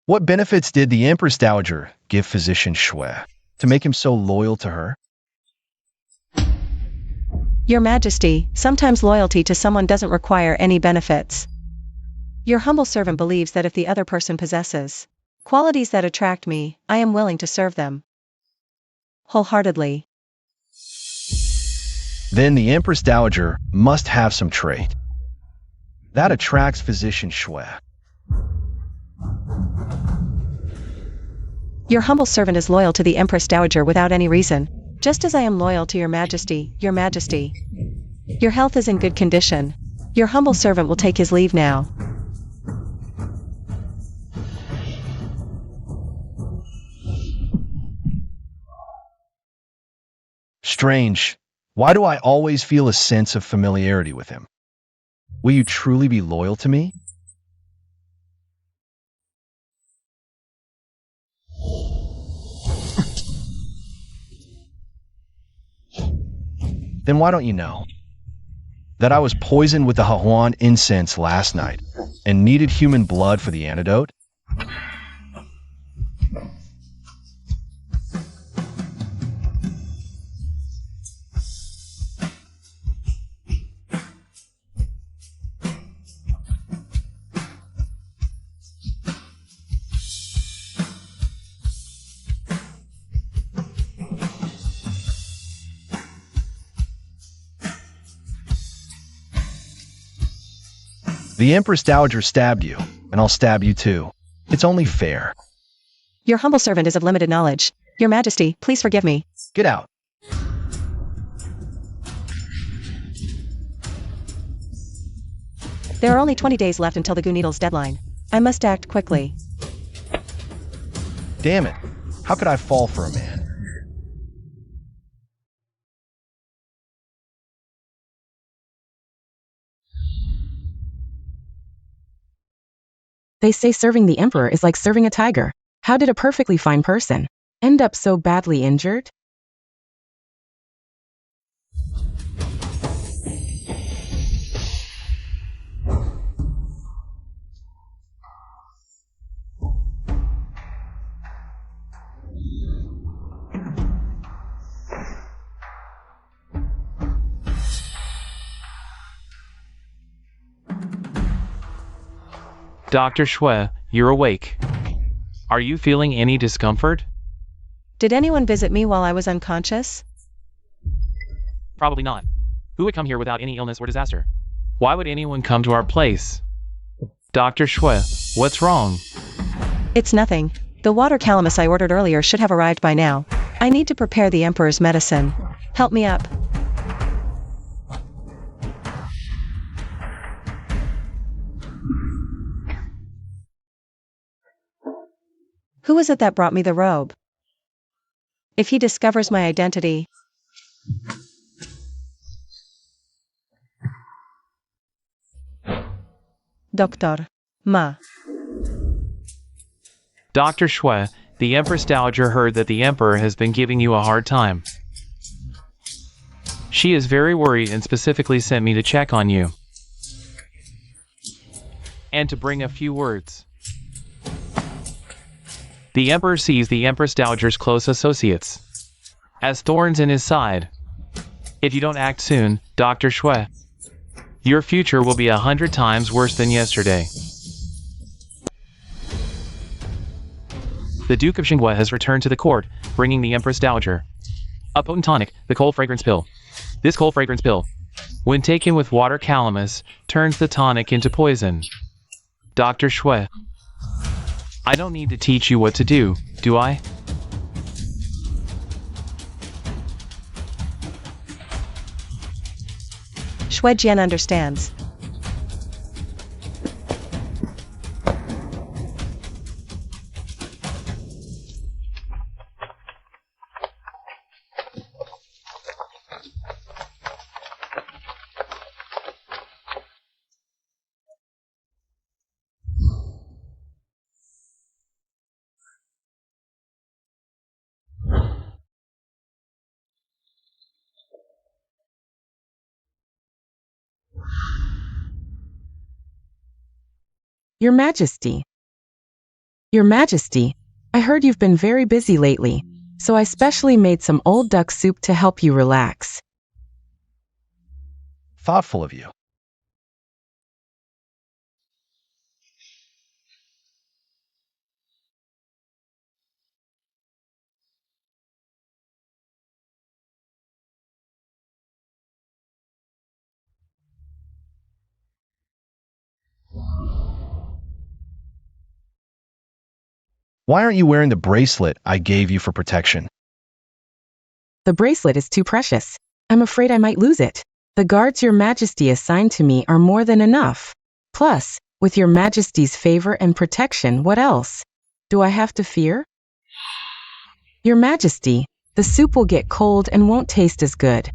What benefits did the Empress Dowager give Physician Shui to make him so loyal to her? Your Majesty, sometimes loyalty to someone doesn't require any benefits. Your humble servant believes that if the other person possesses qualities that attract me, I am willing to serve them wholeheartedly. Then the Empress Dowager must have some trait that attracts Physician Shui. Your humble servant is loyal to the Empress Dowager without any reason, just as I am loyal to your Majesty, Your Majesty. Your health is in good condition. Your humble servant will take his leave now. Strange. Why do I always feel a sense of familiarity with him? Will you truly be loyal to me? Then why don't you know that I was poisoned with the Hahuan incense last night and needed human blood for the antidote? The Empress Dowager stabbed you, and I'll stab you too. It's only fair. Your humble servant is of limited knowledge. Your Majesty, please forgive me. Get out. There are only 20 days left until the Goo Needle's deadline. I must act quickly. Damn it. How could I fall for a man? They say serving the emperor is like serving a tiger. How did a perfectly fine person end up so badly injured? Dr. Shui, you're awake. Are you feeling any discomfort? Did anyone visit me while I was unconscious? Probably not. Who would come here without any illness or disaster? Why would anyone come to our place? Dr. Shui, what's wrong? It's nothing. The water calamus I ordered earlier should have arrived by now. I need to prepare the Emperor's medicine. Help me up. Who was it that brought me the robe? If he discovers my identity... Dr. Ma. Dr. Shui, the Empress Dowager heard that the Emperor has been giving you a hard time. She is very worried and specifically sent me to check on you. And to bring a few words. The Emperor sees the Empress Dowager's close associates as thorns in his side. If you don't act soon, Dr. Shui, your future will be 100 times worse than yesterday. The Duke of Xinghua has returned to the court, bringing the Empress Dowager a potent tonic, the cold fragrance pill. This cold fragrance pill, when taken with water calamus, turns the tonic into poison. Dr. Shui, I don't need to teach you what to do I? Cui Jian understands. Your Majesty. Your Majesty, I heard you've been very busy lately, so I specially made some old duck soup to help you relax. Thoughtful of you. Why aren't you wearing the bracelet I gave you for protection? The bracelet is too precious. I'm afraid I might lose it. The guards Your Majesty assigned to me are more than enough. Plus, with Your Majesty's favor and protection, what else do I have to fear? Your Majesty, the soup will get cold and won't taste as good.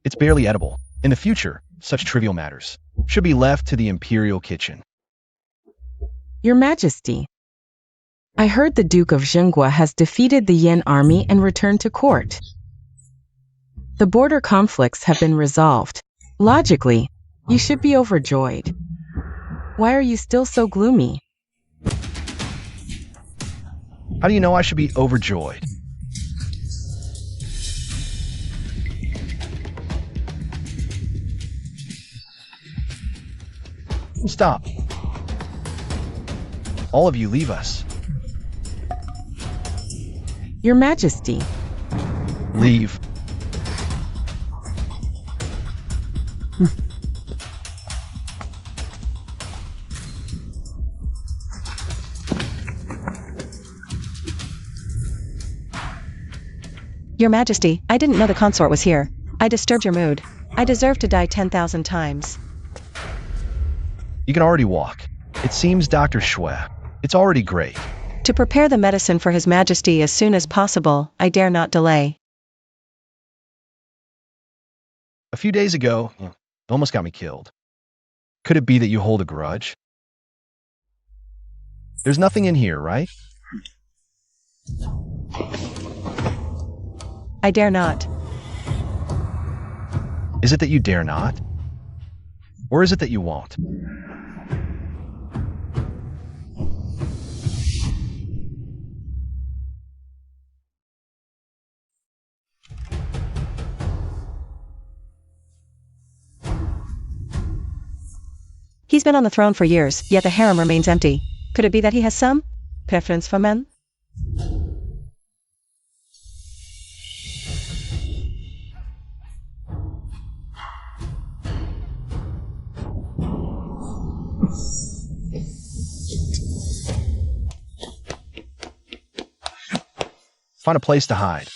It's barely edible. In the future, such trivial matters should be left to the imperial kitchen. Your Majesty, I heard the Duke of Zhenghua has defeated the Yen army and returned to court. The border conflicts have been resolved. Logically, you should be overjoyed. Why are you still so gloomy? How do you know I should be overjoyed? Stop. All of you leave us. Your Majesty, Leave. Your Majesty, I didn't know the consort was here. I disturbed your mood. I deserve to die 10,000 times. You can already walk. It seems Dr. Shui. It's already great. To prepare the medicine for His Majesty as soon as possible, I dare not delay. A few days ago, you almost got me killed. Could it be that you hold a grudge? There's nothing in here, right? I dare not. Is it that you dare not? Or is it that you won't? He's been on the throne for years, yet the harem remains empty. Could it be that he has some preference for men? Find a place to hide.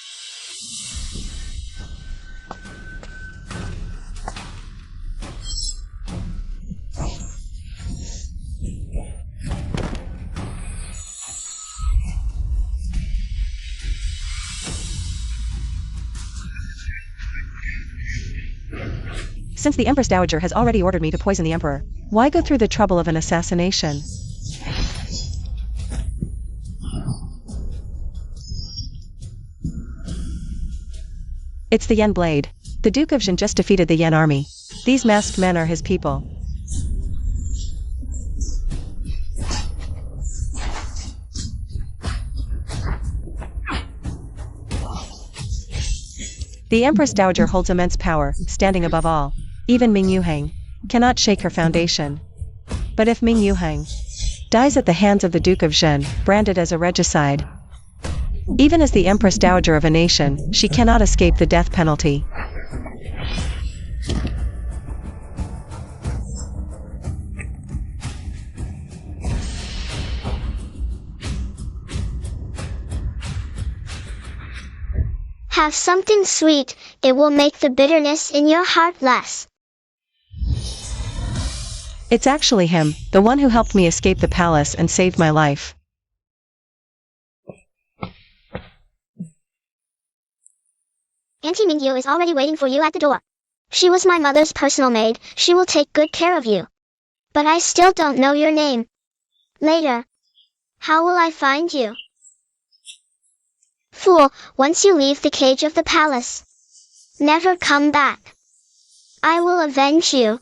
Since the Empress Dowager has already ordered me to poison the Emperor, why go through the trouble of an assassination? It's the Yen Blade. The Duke of Zhen just defeated the Yen army. These masked men are his people. The Empress Dowager holds immense power, standing above all. Even Ming Yuhang cannot shake her foundation. But if Ming Yuhang dies at the hands of the Duke of Zhen, branded as a regicide, even as the Empress Dowager of a nation, she cannot escape the death penalty. Have something sweet, it will make the bitterness in your heart less. It's actually him, the one who helped me escape the palace and saved my life. Auntie Mingyu is already waiting for you at the door. She was my mother's personal maid, she will take good care of you. But I still don't know your name. Later. How will I find you? Fool, once you leave the cage of the palace, never come back. I will avenge you.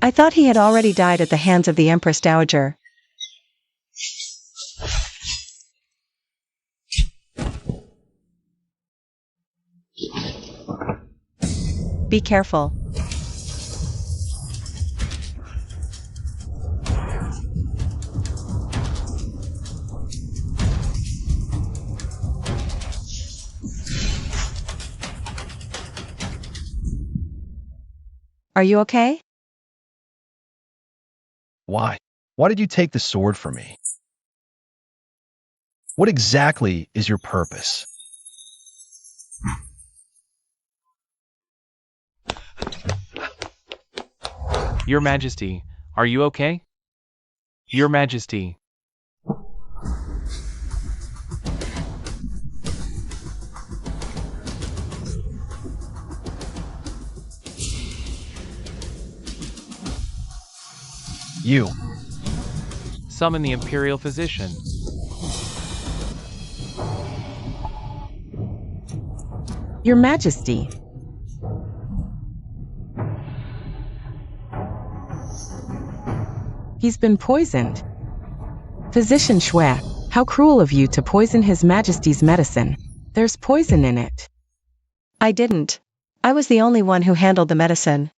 I thought he had already died at the hands of the Empress Dowager. Be careful. Are you okay? Why? Why did you take the sword from me? What exactly is your purpose? Your Majesty, are you okay? Your Majesty. You. Summon the Imperial Physician. Your Majesty. He's been poisoned. Physician Shui, how cruel of you to poison His Majesty's medicine. There's poison in it. I didn't. I was the only one who handled the medicine.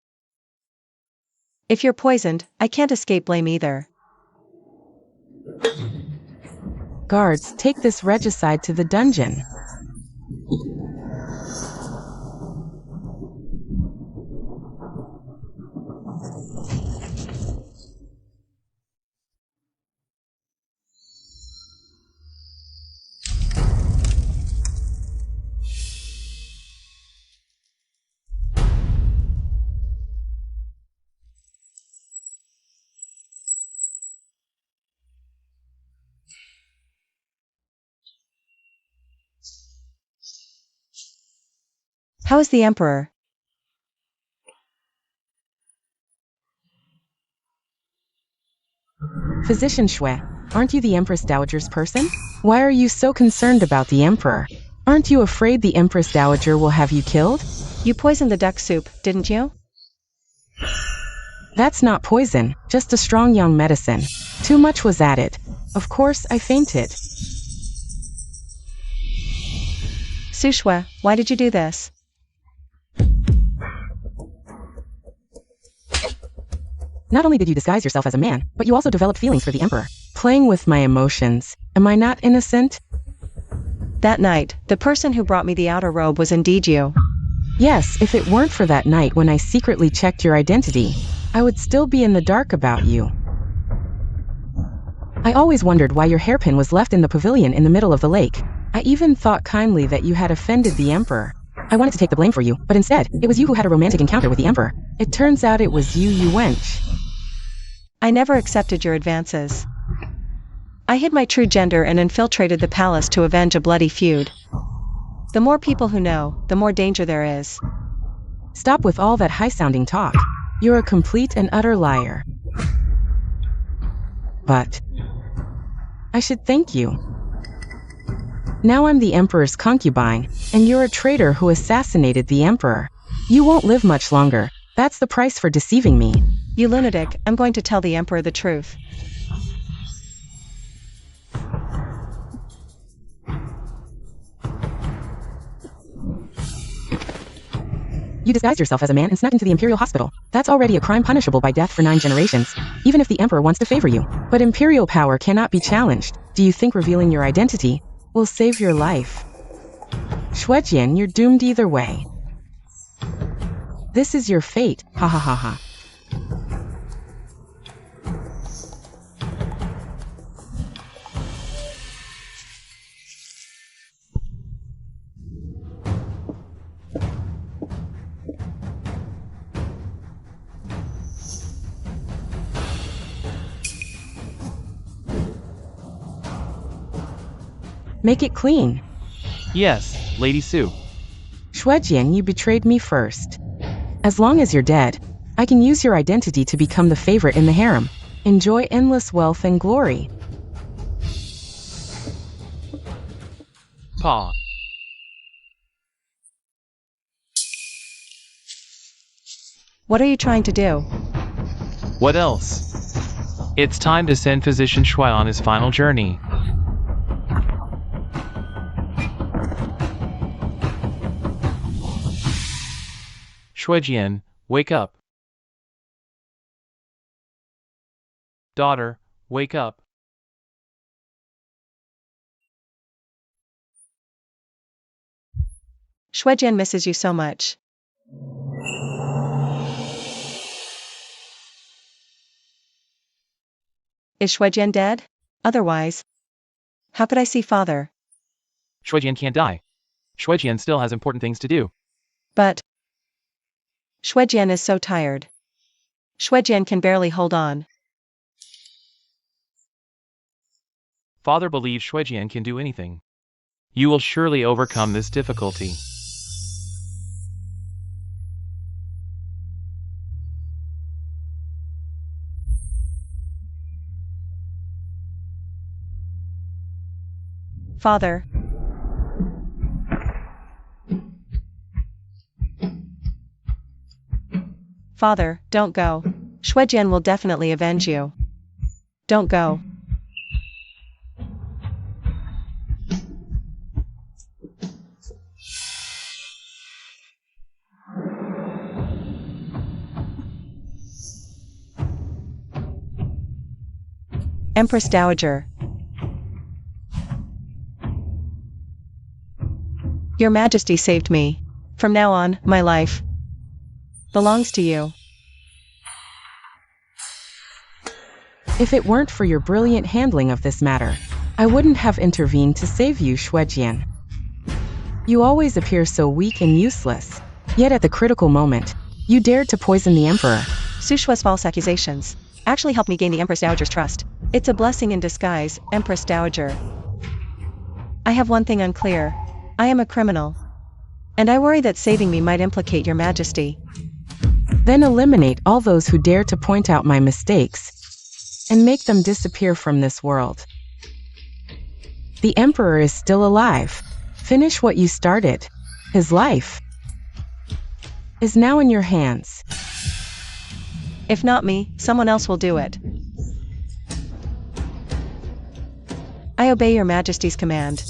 If you're poisoned, I can't escape blame either. Guards, take this regicide to the dungeon. How is the Emperor? Physician Shui, aren't you the Empress Dowager's person? Why are you so concerned about the Emperor? Aren't you afraid the Empress Dowager will have you killed? You poisoned the duck soup, didn't you? That's not poison, just a strong young medicine. Too much was added. Of course, I fainted. Su Shui, why did you do this? Not only did you disguise yourself as a man, but you also developed feelings for the Emperor. Playing with my emotions. Am I not innocent? That night, the person who brought me the outer robe was indeed you. Yes, if it weren't for that night when I secretly checked your identity, I would still be in the dark about you. I always wondered why your hairpin was left in the pavilion in the middle of the lake. I even thought kindly that you had offended the Emperor. I wanted to take the blame for you, but instead, it was you who had a romantic encounter with the Emperor. It turns out it was you, you wench. I never accepted your advances. I hid my true gender and infiltrated the palace to avenge a bloody feud. The more people who know, the more danger there is. Stop with all that high-sounding talk. You're a complete and utter liar. But I should thank you. Now I'm the Emperor's concubine, and you're a traitor who assassinated the Emperor. You won't live much longer. That's the price for deceiving me. You lunatic, I'm going to tell the Emperor the truth. You disguised yourself as a man and snuck into the Imperial Hospital. That's already a crime punishable by death for 9 generations, even if the Emperor wants to favor you. But Imperial power cannot be challenged. Do you think revealing your identity will save your life. Shuejian, you're doomed either way. This is your fate, ha ha ha ha. Make it clean. Yes, Lady Sue. Shuejian, you betrayed me first. As long as you're dead, I can use your identity to become the favorite in the harem. Enjoy endless wealth and glory. Pa. What are you trying to do? What else? It's time to send Physician Shui on his final journey. Shuejian, wake up. Daughter, wake up. Shuejian misses you so much. Is Shuejian dead? Otherwise, how could I see father? Shuejian can't die. Shuejian still has important things to do. But Shuejian is so tired. Shuejian can barely hold on. Father believes Shuejian can do anything. You will surely overcome this difficulty. Father. Father, don't go. Shuejian will definitely avenge you. Don't go. Empress Dowager. Your Majesty saved me. From now on, my life belongs to you. If it weren't for your brilliant handling of this matter, I wouldn't have intervened to save you, Shuejian. You always appear so weak and useless, yet at the critical moment, you dared to poison the Emperor. Su Shue's false accusations actually helped me gain the Empress Dowager's trust. It's a blessing in disguise, Empress Dowager. I have one thing unclear. I am a criminal. And I worry that saving me might implicate your Majesty. Then eliminate all those who dare to point out my mistakes, and make them disappear from this world. The Emperor is still alive. Finish what you started. His life is now in your hands. If not me, someone else will do it. I obey your Majesty's command.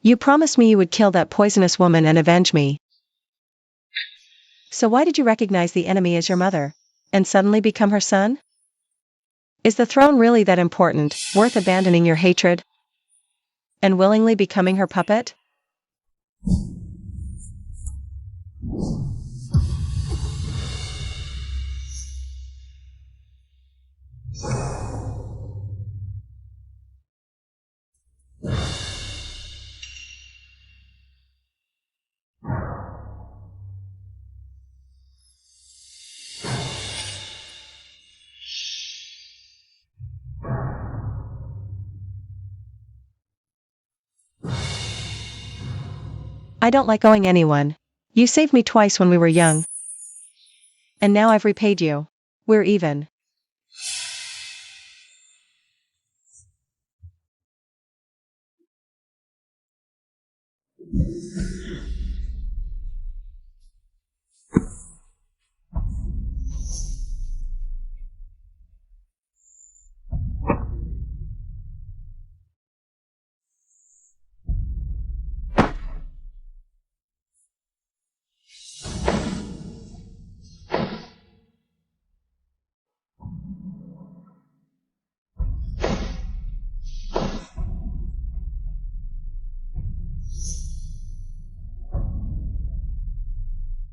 You promised me you would kill that poisonous woman and avenge me. So why did you recognize the enemy as your mother, and suddenly become her son? Is the throne really that important, worth abandoning your hatred, and willingly becoming her puppet? I don't like owing anyone. You saved me twice when we were young. And now I've repaid you. We're even.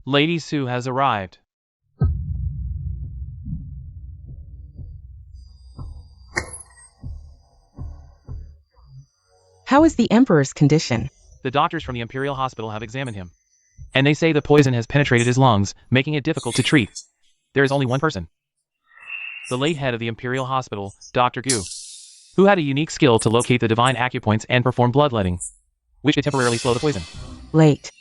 Lady Sue has arrived. How is the Emperor's condition? The doctors from the Imperial Hospital have examined him, and they say the poison has penetrated his lungs, making it difficult to treat. There is only one person. The late head of the Imperial Hospital, Dr. Gu, who had a unique skill to locate the divine acupoints and perform bloodletting, which could temporarily slow the poison. Late.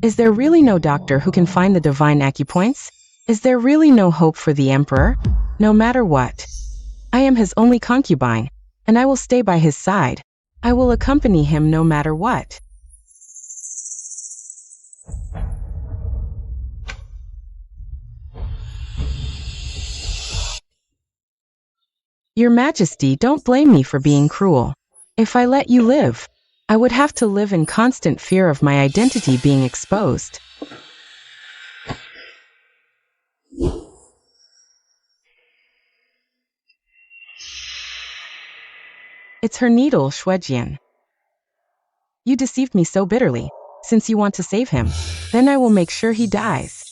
Is there really no doctor who can find the divine acupoints? Is there really no hope for the Emperor? No matter what. I am his only concubine, and I will stay by his side. I will accompany him no matter what. Your Majesty, don't blame me for being cruel. If I let you live, I would have to live in constant fear of my identity being exposed. It's her needle, Shuejian. You deceived me so bitterly. Since you want to save him, then I will make sure he dies.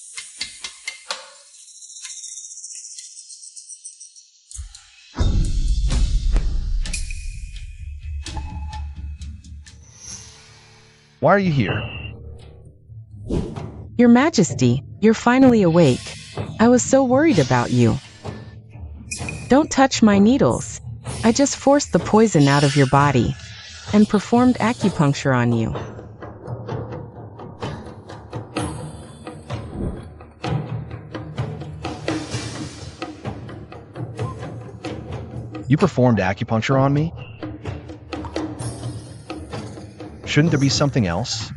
Why are you here? Your Majesty, you're finally awake. I was so worried about you. Don't touch my needles. I just forced the poison out of your body and performed acupuncture on you. You performed acupuncture on me? Shouldn't there be something else?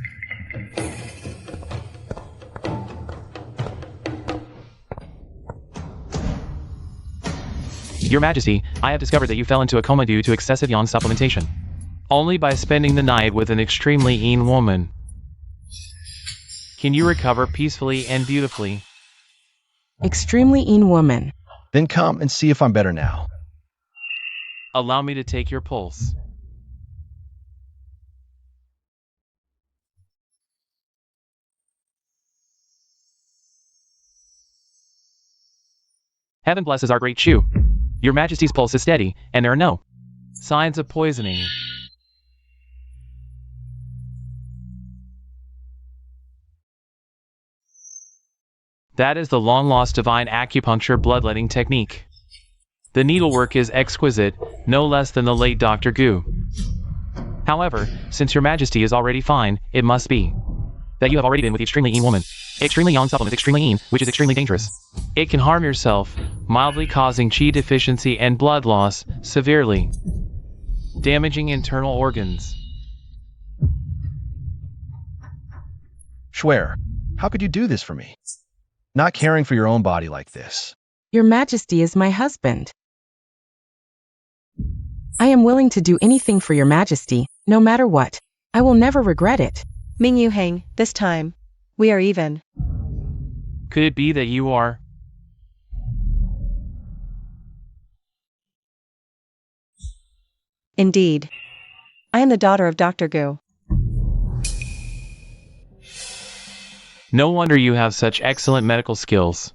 Your Majesty, I have discovered that you fell into a coma due to excessive yang supplementation. Only by spending the night with an extremely mean woman can you recover peacefully and beautifully. Extremely mean woman. Then come and see if I'm better now. Allow me to take your pulse. Heaven blesses our great Shu. Your Majesty's pulse is steady, and there are no signs of poisoning. That is the long-lost divine acupuncture bloodletting technique. The needlework is exquisite, no less than the late Dr. Gu. However, since your Majesty is already fine, it must be that you have already been with the extremely mean woman. Extremely yang supplements extremely mean, which is extremely dangerous. It can harm yourself, mildly causing qi deficiency and blood loss, severely damaging internal organs. Schwer, how could you do this for me? Not caring for your own body like this. Your Majesty is my husband. I am willing to do anything for your Majesty, no matter what. I will never regret it. Ming Yuhang, this time, we are even. Could it be that you are? Indeed. I am the daughter of Dr. Gu. No wonder you have such excellent medical skills.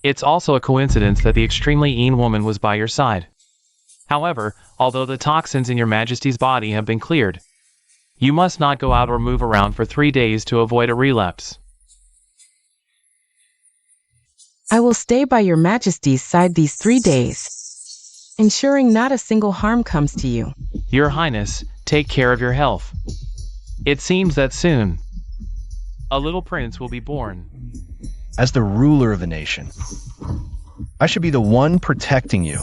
It's also a coincidence that the extremely mean woman was by your side. However, although the toxins in your Majesty's body have been cleared, you must not go out or move around for 3 days to avoid a relapse. I will stay by your Majesty's side these 3 days, ensuring not a single harm comes to you. Your Highness, take care of your health. It seems that soon, a little prince will be born. As the ruler of the nation, I should be the one protecting you,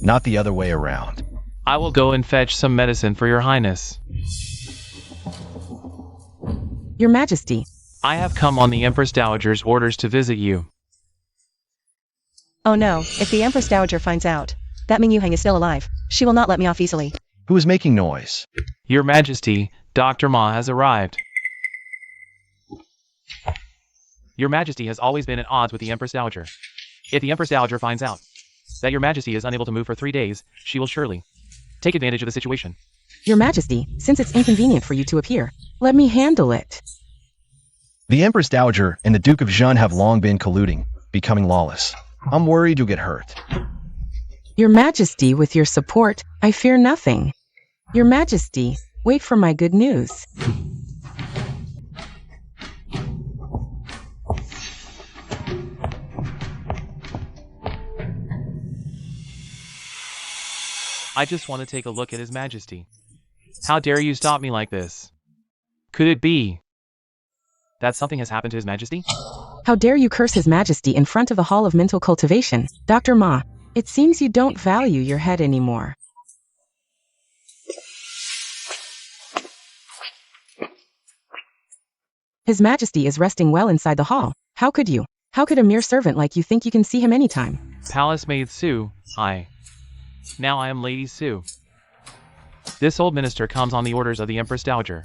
not the other way around. I will go and fetch some medicine for your Highness. Your Majesty. I have come on the Empress Dowager's orders to visit you. Oh no, if the Empress Dowager finds out that Ming Yuhang is still alive, she will not let me off easily. Who is making noise? Your Majesty, Dr. Ma has arrived. Your Majesty has always been at odds with the Empress Dowager. If the Empress Dowager finds out that your Majesty is unable to move for 3 days, she will surely take advantage of the situation. Your Majesty, since it's inconvenient for you to appear, let me handle it. The Empress Dowager and the Duke of Jean have long been colluding, becoming lawless. I'm worried you'll get hurt. Your Majesty, with your support, I fear nothing. Your Majesty, wait for my good news. I just want to take a look at His Majesty. How dare you stop me like this? Could it be that something has happened to His Majesty? How dare you curse His Majesty in front of the Hall of Mental Cultivation? Dr. Ma, it seems you don't value your head anymore. His Majesty is resting well inside the hall. How could you? How could a mere servant like you think you can see him anytime? Palace Maid Sue, Now I am Lady Sue. This old minister comes on the orders of the Empress Dowager.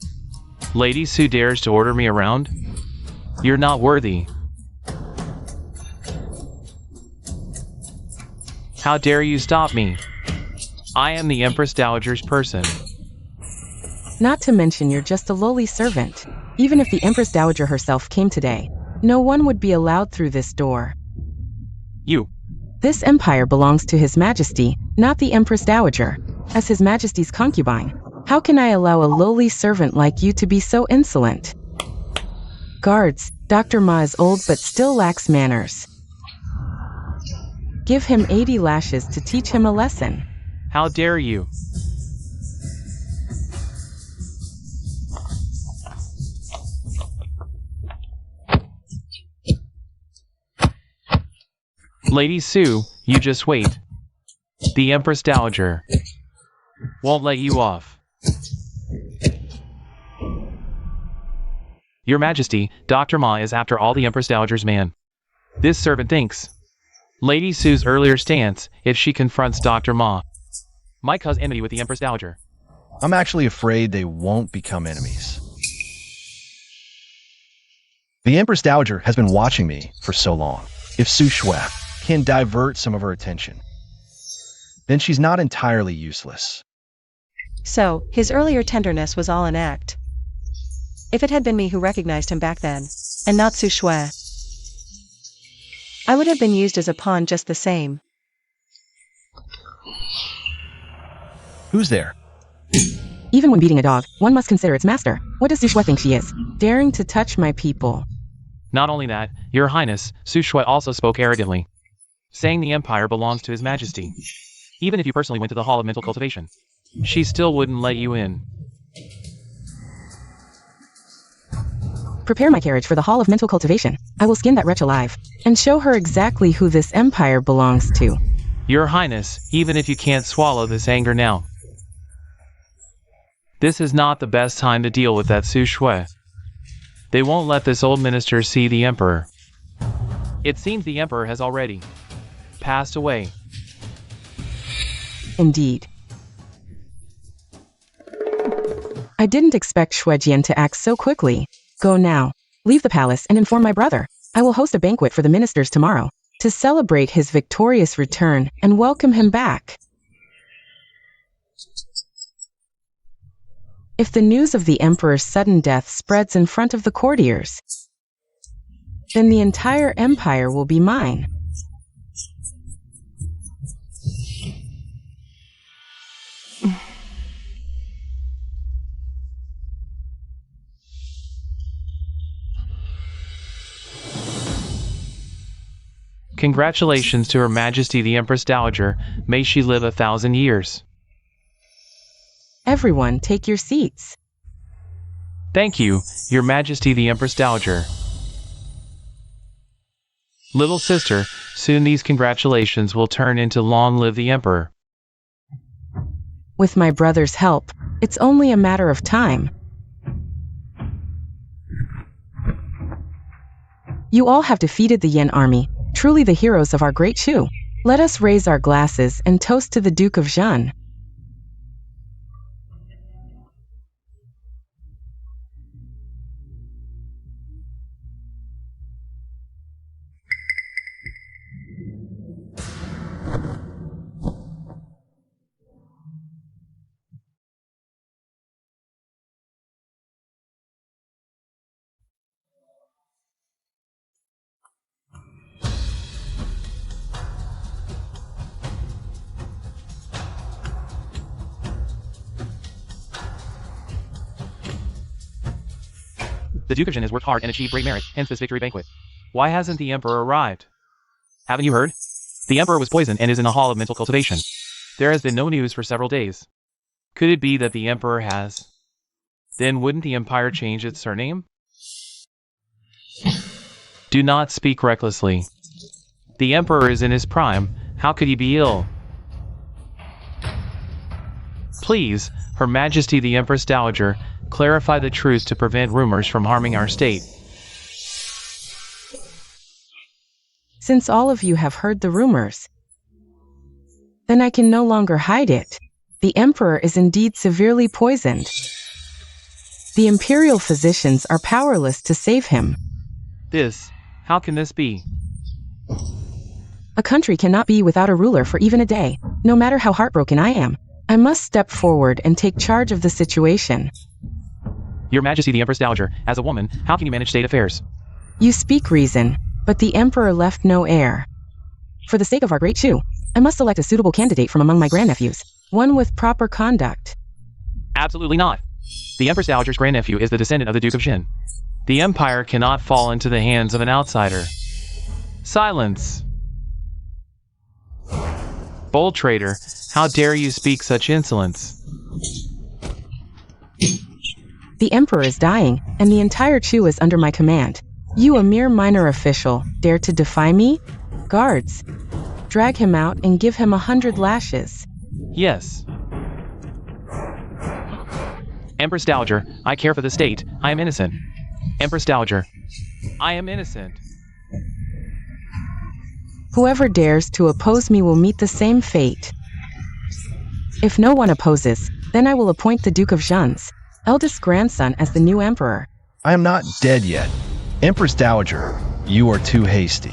Lady Sue dares to order me around? You're not worthy. How dare you stop me? I am the Empress Dowager's person. Not to mention you're just a lowly servant. Even if the Empress Dowager herself came today, no one would be allowed through this door. You. This empire belongs to His Majesty, not the Empress Dowager. As His Majesty's concubine, how can I allow a lowly servant like you to be so insolent? Guards, Dr. Ma is old but still lacks manners. Give him 80 lashes to teach him a lesson. How dare you? Lady Sue, you just wait. The Empress Dowager won't let you off. Your Majesty, Dr. Ma is after all the Empress Dowager's man. This servant thinks Lady Sue's earlier stance, if she confronts Dr. Ma, might cause enmity with the Empress Dowager. I'm actually afraid they won't become enemies. The Empress Dowager has been watching me for so long. If Su Shui can divert some of her attention, then she's not entirely useless. So, his earlier tenderness was all an act. If it had been me who recognized him back then, and not Su Shui, I would have been used as a pawn just the same. Who's there? Even when beating a dog, one must consider its master. What does Su Shui think she is? Daring to touch my people. Not only that, Your Highness, Su Shui also spoke arrogantly, saying the empire belongs to His Majesty. Even if you personally went to the Hall of Mental Cultivation, she still wouldn't let you in. Prepare my carriage for the Hall of Mental Cultivation. I will skin that wretch alive, and show her exactly who this empire belongs to. Your Highness, even if you can't swallow this anger now, this is not the best time to deal with that Su Shui. They won't let this old minister see the Emperor. It seems the Emperor has already passed away. Indeed. I didn't expect Shuejian to act so quickly. Go now. Leave the palace and inform my brother. I will host a banquet for the ministers tomorrow, to celebrate his victorious return and welcome him back. If the news of the Emperor's sudden death spreads in front of the courtiers, then the entire empire will be mine. Congratulations to Her Majesty the Empress Dowager. May she live 1,000 years. Everyone, take your seats. Thank you, Your Majesty the Empress Dowager. Little sister, soon these congratulations will turn into long live the Emperor. With my brother's help, it's only a matter of time. You all have defeated the Yin army, truly the heroes of our great Shu. Let us raise our glasses and toast to the Duke of Jean. The Duke of Jin has worked hard and achieved great merit, hence this victory banquet. Why hasn't the Emperor arrived? Haven't you heard? The Emperor was poisoned and is in the hall of mental cultivation. There has been no news for several days. Could it be that the Emperor has? Then wouldn't the Empire change its surname? Do not speak recklessly. The Emperor is in his prime. How could he be ill? Please, Her Majesty the Empress Dowager, clarify the truth to prevent rumors from harming our state. Since all of you have heard the rumors, then I can no longer hide it. The Emperor is indeed severely poisoned. The imperial physicians are powerless to save him. How can this be? A country cannot be without a ruler for even a day, no matter how heartbroken I am. I must step forward and take charge of the situation. Your Majesty the Empress Dowager, as a woman, how can you manage state affairs? You speak reason, but the Emperor left no heir. For the sake of our great Chu, I must select a suitable candidate from among my grandnephews, one with proper conduct. Absolutely not. The Empress Dowager's grandnephew is the descendant of the Duke of Jin. The Empire cannot fall into the hands of an outsider. Silence! Bold traitor, how dare you speak such insolence? The Emperor is dying, and the entire Chu is under my command. You, a mere minor official, dare to defy me? Guards, drag him out and give him 100 lashes. Yes. Empress Dowager, I care for the state. I am innocent. Empress Dowager, I am innocent. Whoever dares to oppose me will meet the same fate. If no one opposes, then I will appoint the Duke of Jin's eldest grandson as the new emperor. I am not dead yet. Empress Dowager, you are too hasty.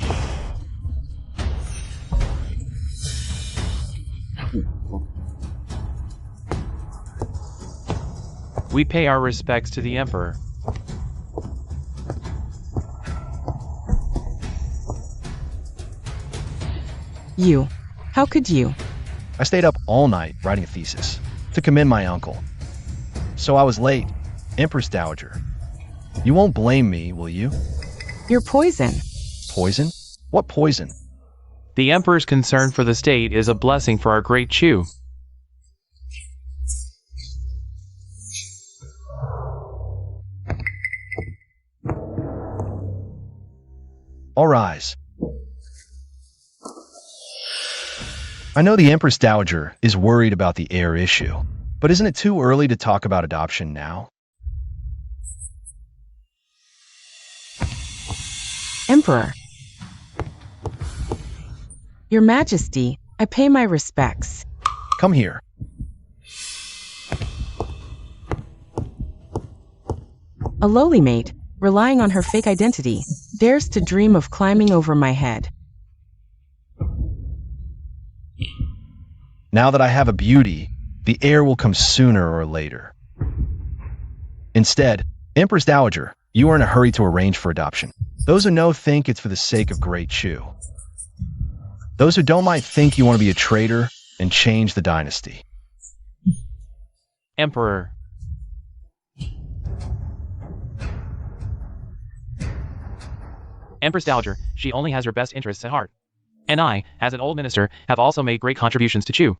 We pay our respects to the Emperor. You. How could you? I stayed up all night writing a thesis to commend my uncle. So I was late. Empress Dowager, you won't blame me, will you? You're poison. Poison? What poison? The Emperor's concern for the state is a blessing for our great Chu. All rise. I know the Empress Dowager is worried about the heir issue, but isn't it too early to talk about adoption now? Emperor. Your Majesty, I pay my respects. Come here. A lowly maid, relying on her fake identity, dares to dream of climbing over my head. Now that I have a beauty, the heir will come sooner or later. Instead, Empress Dowager, you are in a hurry to arrange for adoption. Those who know think it's for the sake of great Chu. Those who don't might think you want to be a traitor and change the dynasty. Emperor. Empress Dowager, she only has her best interests at heart. And I, as an old minister, have also made great contributions to Chu.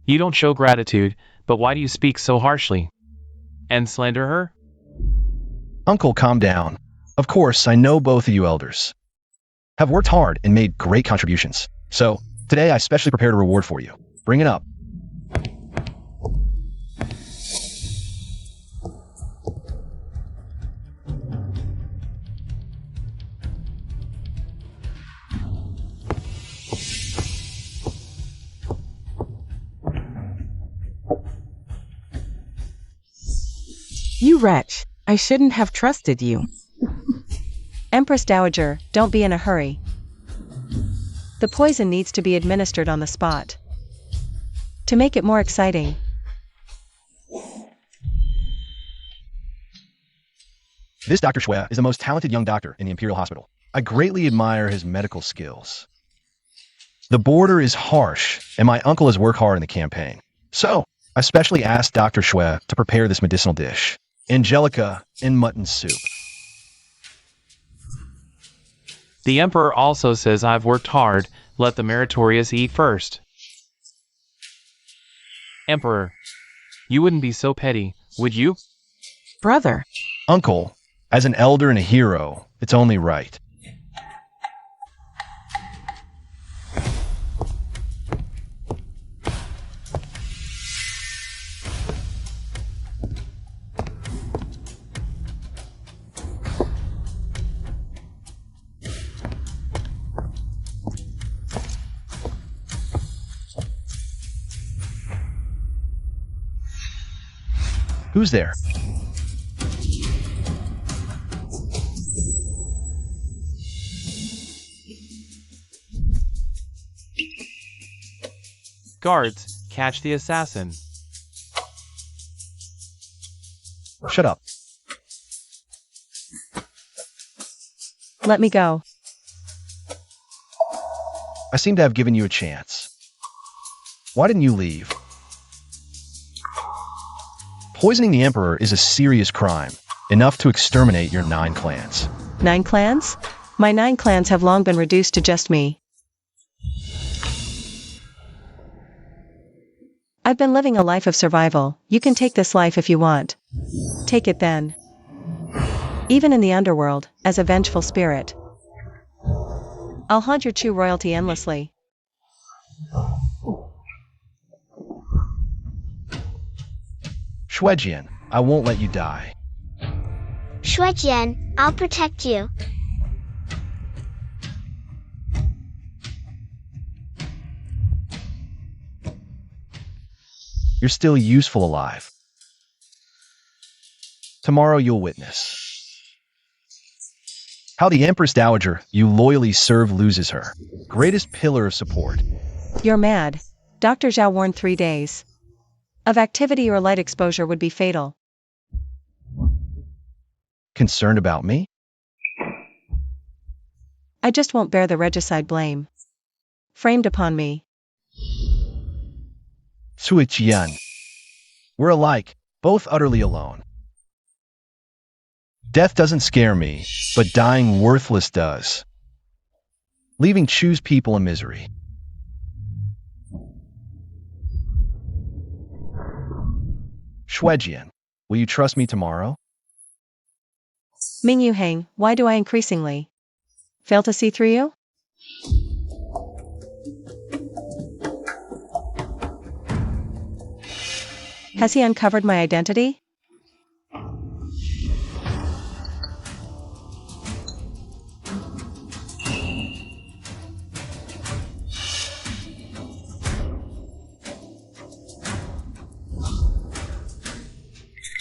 You don't show gratitude, but why do you speak so harshly? And slander her? Uncle, calm down. Of course, I know both of you elders have worked hard and made great contributions. So, today I specially prepared a reward for you. Bring it up. You wretch, I shouldn't have trusted you. Empress Dowager, don't be in a hurry. The poison needs to be administered on the spot. To make it more exciting. This Dr. Shui is the most talented young doctor in the Imperial Hospital. I greatly admire his medical skills. The border is harsh, and my uncle has worked hard in the campaign. So, I specially asked Dr. Shui to prepare this medicinal dish. Angelica in mutton soup. The emperor also says I've worked hard, let the meritorious eat first. Emperor, you wouldn't be so petty, would you? Brother, Uncle, as an elder and a hero, it's only right. Who's there? Guards, catch the assassin. Shut up. Let me go. I seem to have given you a chance. Why didn't you leave? Poisoning the Emperor is a serious crime, enough to exterminate your 9 clans. 9 clans? My 9 clans have long been reduced to just me. I've been living a life of survival. You can take this life if you want. Take it then. Even in the underworld, as a vengeful spirit. I'll haunt your Chu royalty endlessly. Shuejian, I won't let you die. Shuejian, I'll protect you. You're still useful alive. Tomorrow you'll witness how the Empress Dowager you loyally serve loses her greatest pillar of support. You're mad. Dr. Zhao warned 3 days of activity or light exposure would be fatal. Concerned about me? I just won't bear the regicide blame framed upon me. Suiqian. We're alike, both utterly alone. Death doesn't scare me, but dying worthless does. Leaving Chu's people in misery. Shuejian, will you trust me tomorrow? Ming Yu Hang, why do I increasingly fail to see through you? Has he uncovered my identity?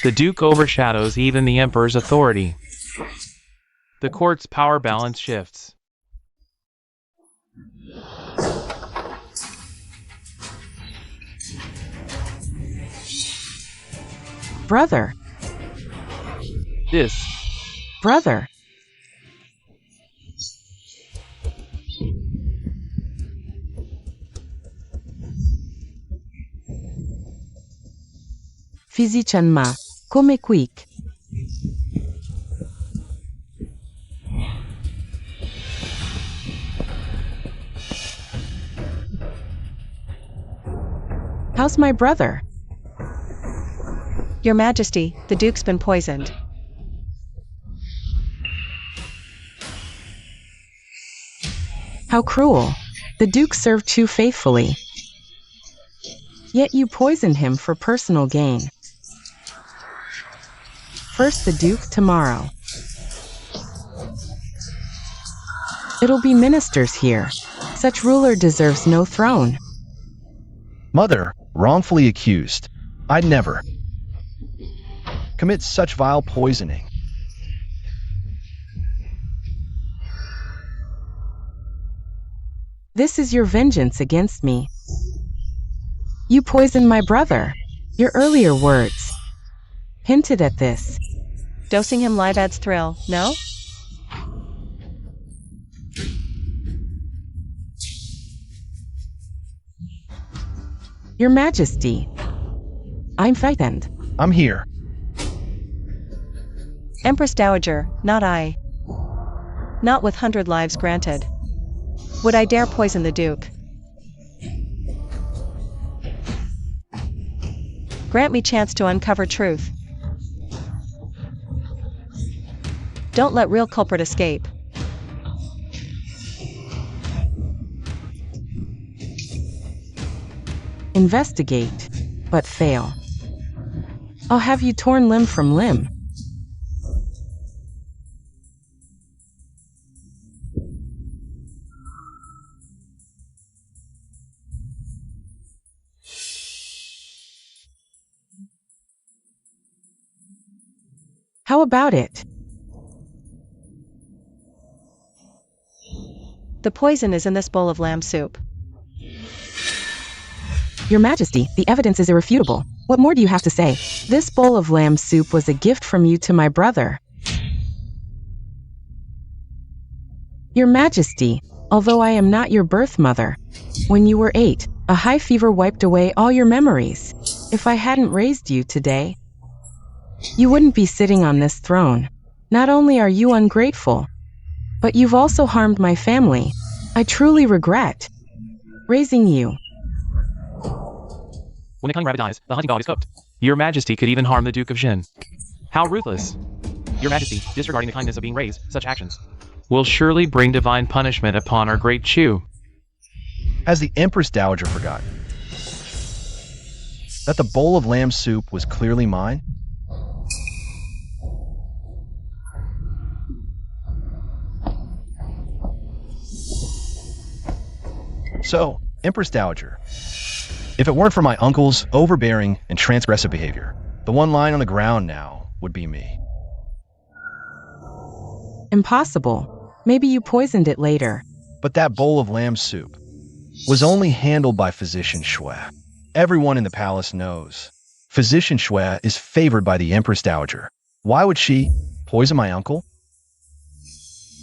The Duke overshadows even the Emperor's authority. The court's power balance shifts. brother, This. brother. Physician come quick. How's my brother? Your Majesty, the Duke's been poisoned. How cruel. The Duke served Chu faithfully. Yet you poisoned him for personal gain. First the Duke, tomorrow. It'll be ministers here. Such ruler deserves no throne. Mother, wrongfully accused. I'd never commit such vile poisoning. This is your vengeance against me. You poisoned my brother. Your earlier words hinted at this. Dosing him live adds thrill, no? Your Majesty, I'm frightened. I'm here. Empress Dowager, not I. Not with 100 lives granted. Would I dare poison the Duke? Grant me chance to uncover truth. Don't let real culprit escape. Investigate, but fail. I'll have you torn limb from limb. How about it? The poison is in this bowl of lamb soup. Your Majesty, the evidence is irrefutable. What more do you have to say? This bowl of lamb soup was a gift from you to my brother. Your Majesty, although I am not your birth mother, when you were 8, a high fever wiped away all your memories. If I hadn't raised you today, you wouldn't be sitting on this throne. Not only are you ungrateful, but you've also harmed my family. I truly regret raising you. When a cunning rabbit dies, the hunting dog is cooked. Your Majesty could even harm the Duke of Jin. How ruthless. Your Majesty, disregarding the kindness of being raised, such actions will surely bring divine punishment upon our great Chu. Has the Empress Dowager forgotten that the bowl of lamb soup was clearly mine? So, Empress Dowager, if it weren't for my uncle's overbearing and transgressive behavior, the one lying on the ground now would be me. Impossible. Maybe you poisoned it later. But that bowl of lamb soup was only handled by Physician Shui. Everyone in the palace knows Physician Shui is favored by the Empress Dowager. Why would she poison my uncle?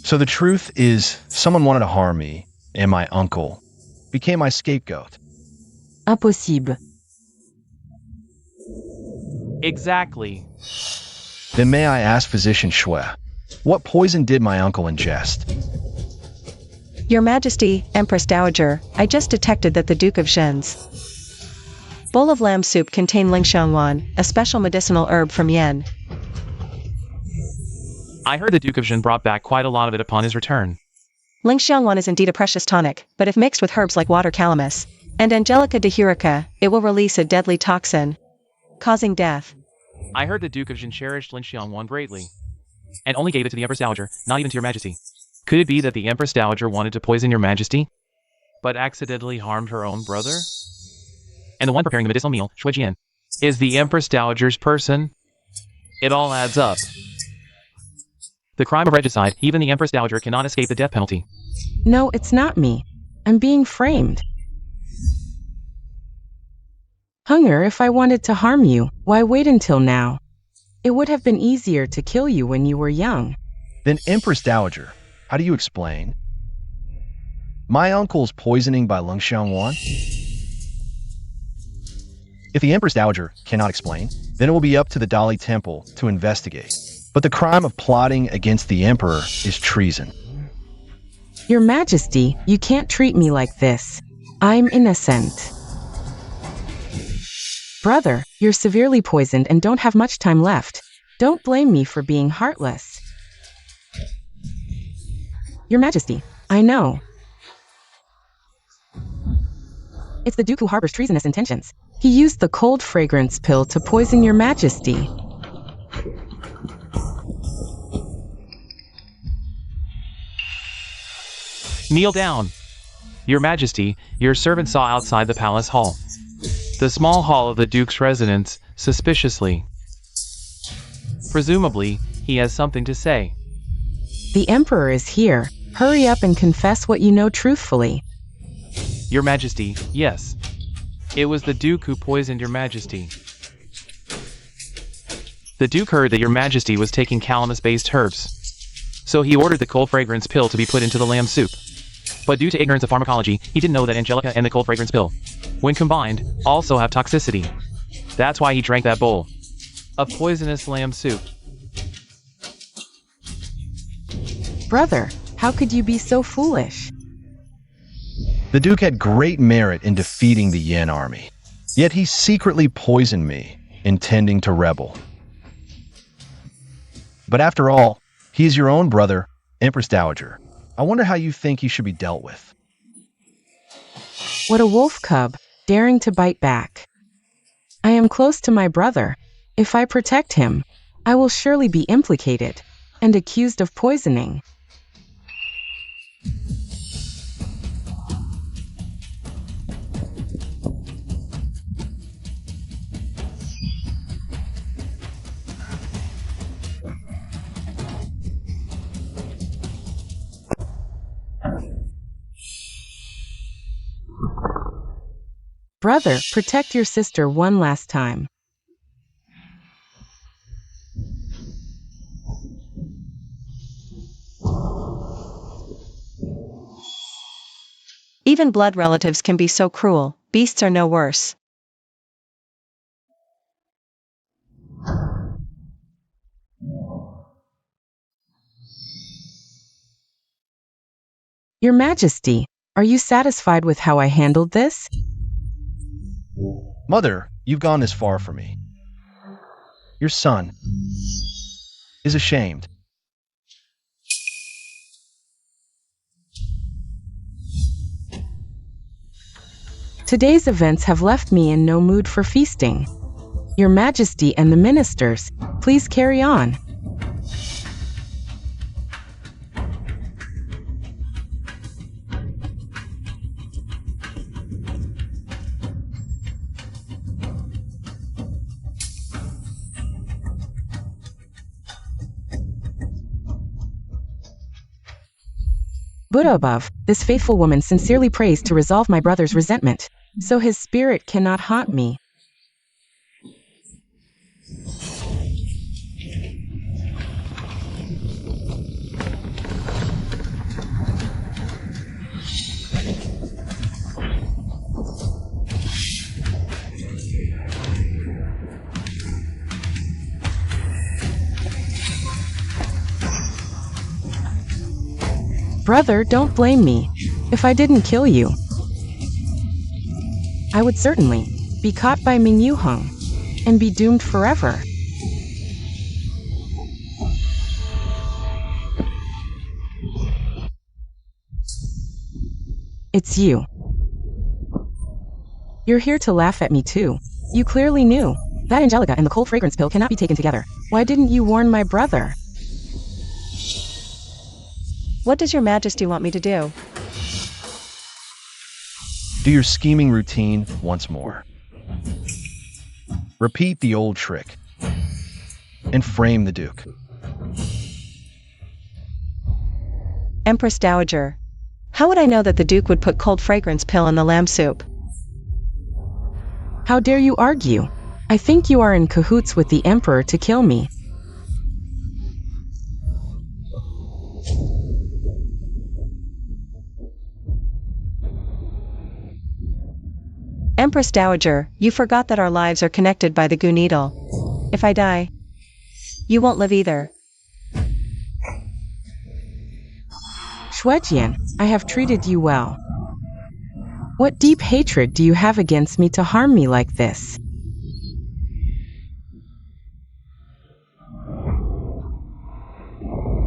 So the truth is, someone wanted to harm me, and my uncle became my scapegoat. Impossible. Exactly. Then may I ask Physician Shui, what poison did my uncle ingest? Your Majesty, Empress Dowager, I just detected that the Duke of Jin's bowl of lamb soup contained Lingxiangwan, a special medicinal herb from Yen. I heard the Duke of Jin brought back quite a lot of it upon his return. Lingxiangwan is indeed a precious tonic, but if mixed with herbs like water calamus and Angelica dehurica, it will release a deadly toxin, causing death. I heard the Duke of Jin cherished Lin Xiangwan greatly, and only gave it to the Empress Dowager, not even to your Majesty. Could it be that the Empress Dowager wanted to poison your Majesty, but accidentally harmed her own brother? And the one preparing the medicinal meal, Shui Jian, is the Empress Dowager's person? It all adds up. The crime of regicide, even the Empress Dowager cannot escape the death penalty. No, it's not me. I'm being framed. Hunger, if I wanted to harm you, why wait until now? It would have been easier to kill you when you were young. Then Empress Dowager, how do you explain my uncle's poisoning by Lung Xiangwan? If the Empress Dowager cannot explain, then it will be up to the Dali Temple to investigate. But the crime of plotting against the Emperor is treason. Your Majesty, you can't treat me like this. I'm innocent. Brother, you're severely poisoned and don't have much time left. Don't blame me for being heartless. Your Majesty, I know. It's the Duke who harbors treasonous intentions. He used the cold fragrance pill to poison your Majesty. Kneel down. Your Majesty, your servant saw outside the palace hall, the small hall of the Duke's residence, suspiciously. Presumably, he has something to say. The Emperor is here. Hurry up and confess what you know truthfully. Your Majesty, yes. It was the Duke who poisoned your Majesty. The Duke heard that your Majesty was taking calamus-based herbs, so he ordered the cold fragrance pill to be put into the lamb soup. But due to ignorance of pharmacology, he didn't know that Angelica and the cold fragrance pill, when combined, also have toxicity. That's why he drank that bowl of poisonous lamb soup. Brother, How could you be so foolish? The Duke had great merit in defeating the Yin army, yet he secretly poisoned me, intending to rebel. But after all, he is your own brother, Empress Dowager. I wonder how you think he should be dealt with. What a wolf cub, daring to bite back. I am close to my brother. If I protect him, I will surely be implicated and accused of poisoning. Brother, protect your sister one last time. Even blood relatives can be so cruel, beasts are no worse. Your Majesty, are you satisfied with how I handled this? Mother, you've gone this far for me. Your son is ashamed. Today's events have left me in no mood for feasting. Your Majesty and the ministers, please carry on. Buddha above, this faithful woman sincerely prays to resolve my brother's resentment, so his spirit cannot haunt me. Brother, don't blame me. If I didn't kill you, I would certainly be caught by Ming Yuheng and be doomed forever. It's you. You're here to laugh at me too. You clearly knew that Angelica and the cold fragrance pill cannot be taken together. Why didn't you warn my brother? What does your Majesty want me to do? Do your scheming routine once more. Repeat the old trick and frame the Duke. Empress Dowager, how would I know that the Duke would put cold fragrance pill in the lamb soup? How dare you argue? I think you are in cahoots with the Emperor to kill me. Empress Dowager, you forgot that our lives are connected by the Gu needle. If I die, you won't live either. Shuejian, I have treated you well. What deep hatred do you have against me to harm me like this?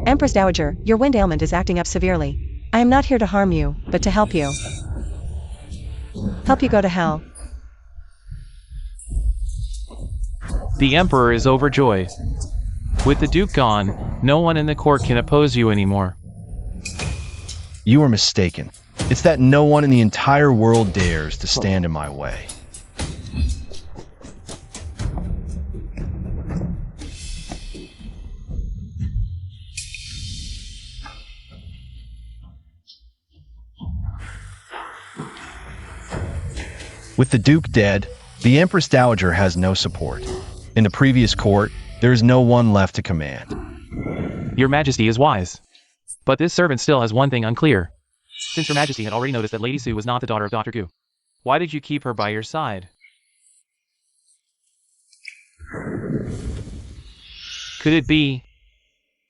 Empress Dowager, your wind ailment is acting up severely. I am not here to harm you, but to help you. Help you go to hell. The Emperor is overjoyed. With the Duke gone, no one in the court can oppose you anymore. You are mistaken. It's that no one in the entire world dares to stand in my way. With the Duke dead, the Empress Dowager has no support. In the previous court, there is no one left to command. Your Majesty is wise. But this servant still has one thing unclear. Since Your Majesty had already noticed that Lady Su was not the daughter of Dr. Gu, why did you keep her by your side? Could it be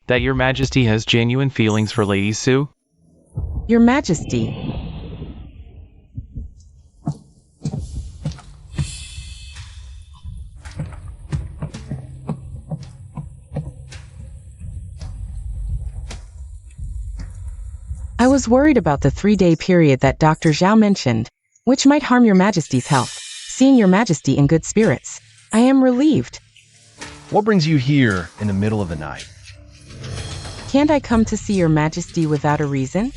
that your majesty has genuine feelings for Lady Sue? Your Majesty. I was worried about the 3-day period that Dr. Zhao mentioned, which might harm your Majesty's health. Seeing your Majesty in good spirits, I am relieved. What brings you here in the middle of the night? Can't I come to see your Majesty without a reason?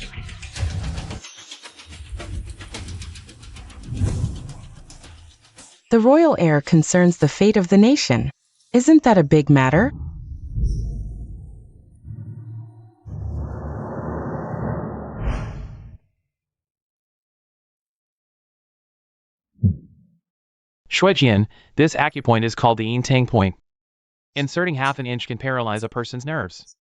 The royal heir concerns the fate of the nation. Isn't that a big matter? Shuejian, this acupoint is called the entang point. Inserting half an inch can paralyze a person's nerves,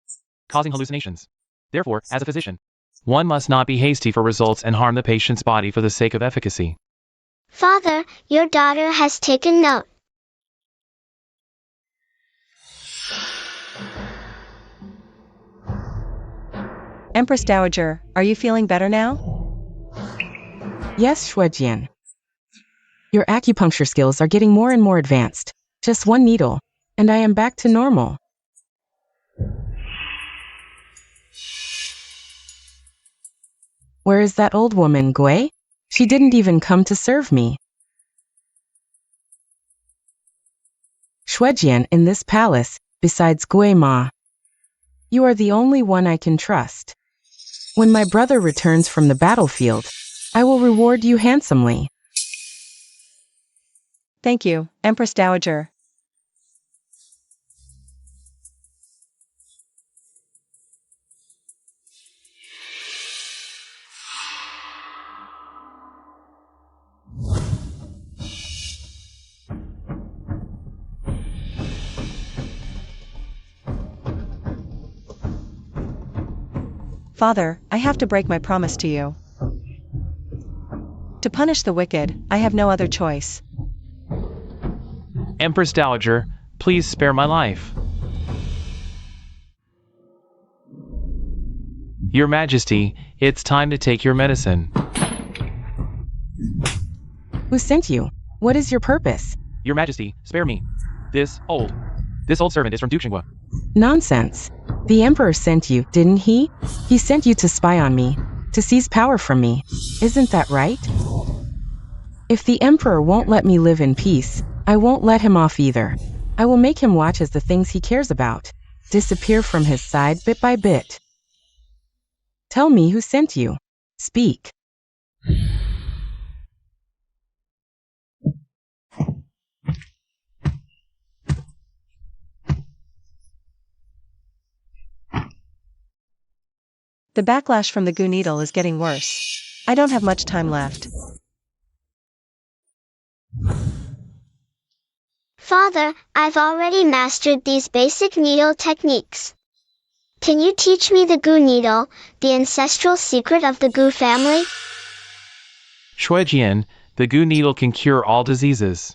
causing hallucinations. Therefore, as a physician, one must not be hasty for results and harm the patient's body for the sake of efficacy. Father, your daughter has taken note. Empress Dowager, are you feeling better now? Yes, Shuejian. Your acupuncture skills are getting more and more advanced. Just one needle, and I am back to normal. Where is that old woman, Gui? She didn't even come to serve me. Shuejian in this palace, besides Gui Ma. You are the only one I can trust. When my brother returns from the battlefield, I will reward you handsomely. Thank you, Empress Dowager. Father, I have to break my promise to you. To punish the wicked, I have no other choice. Empress Dowager, please spare my life. Your Majesty, it's time to take your medicine. Who sent you? What is your purpose? Your Majesty, spare me. This old servant is from Duke Xinghua. Nonsense. The Emperor sent you, didn't he? He sent you to spy on me, to seize power from me. Isn't that right? If the Emperor won't let me live in peace, I won't let him off either. I will make him watch as the things he cares about disappear from his side bit by bit. Tell me who sent you. Speak. The backlash from the goo needle is getting worse. I don't have much time left. Father, I've already mastered these basic needle techniques. Can you teach me the goo needle, the ancestral secret of the goo family? Shuejian, the goo needle can cure all diseases.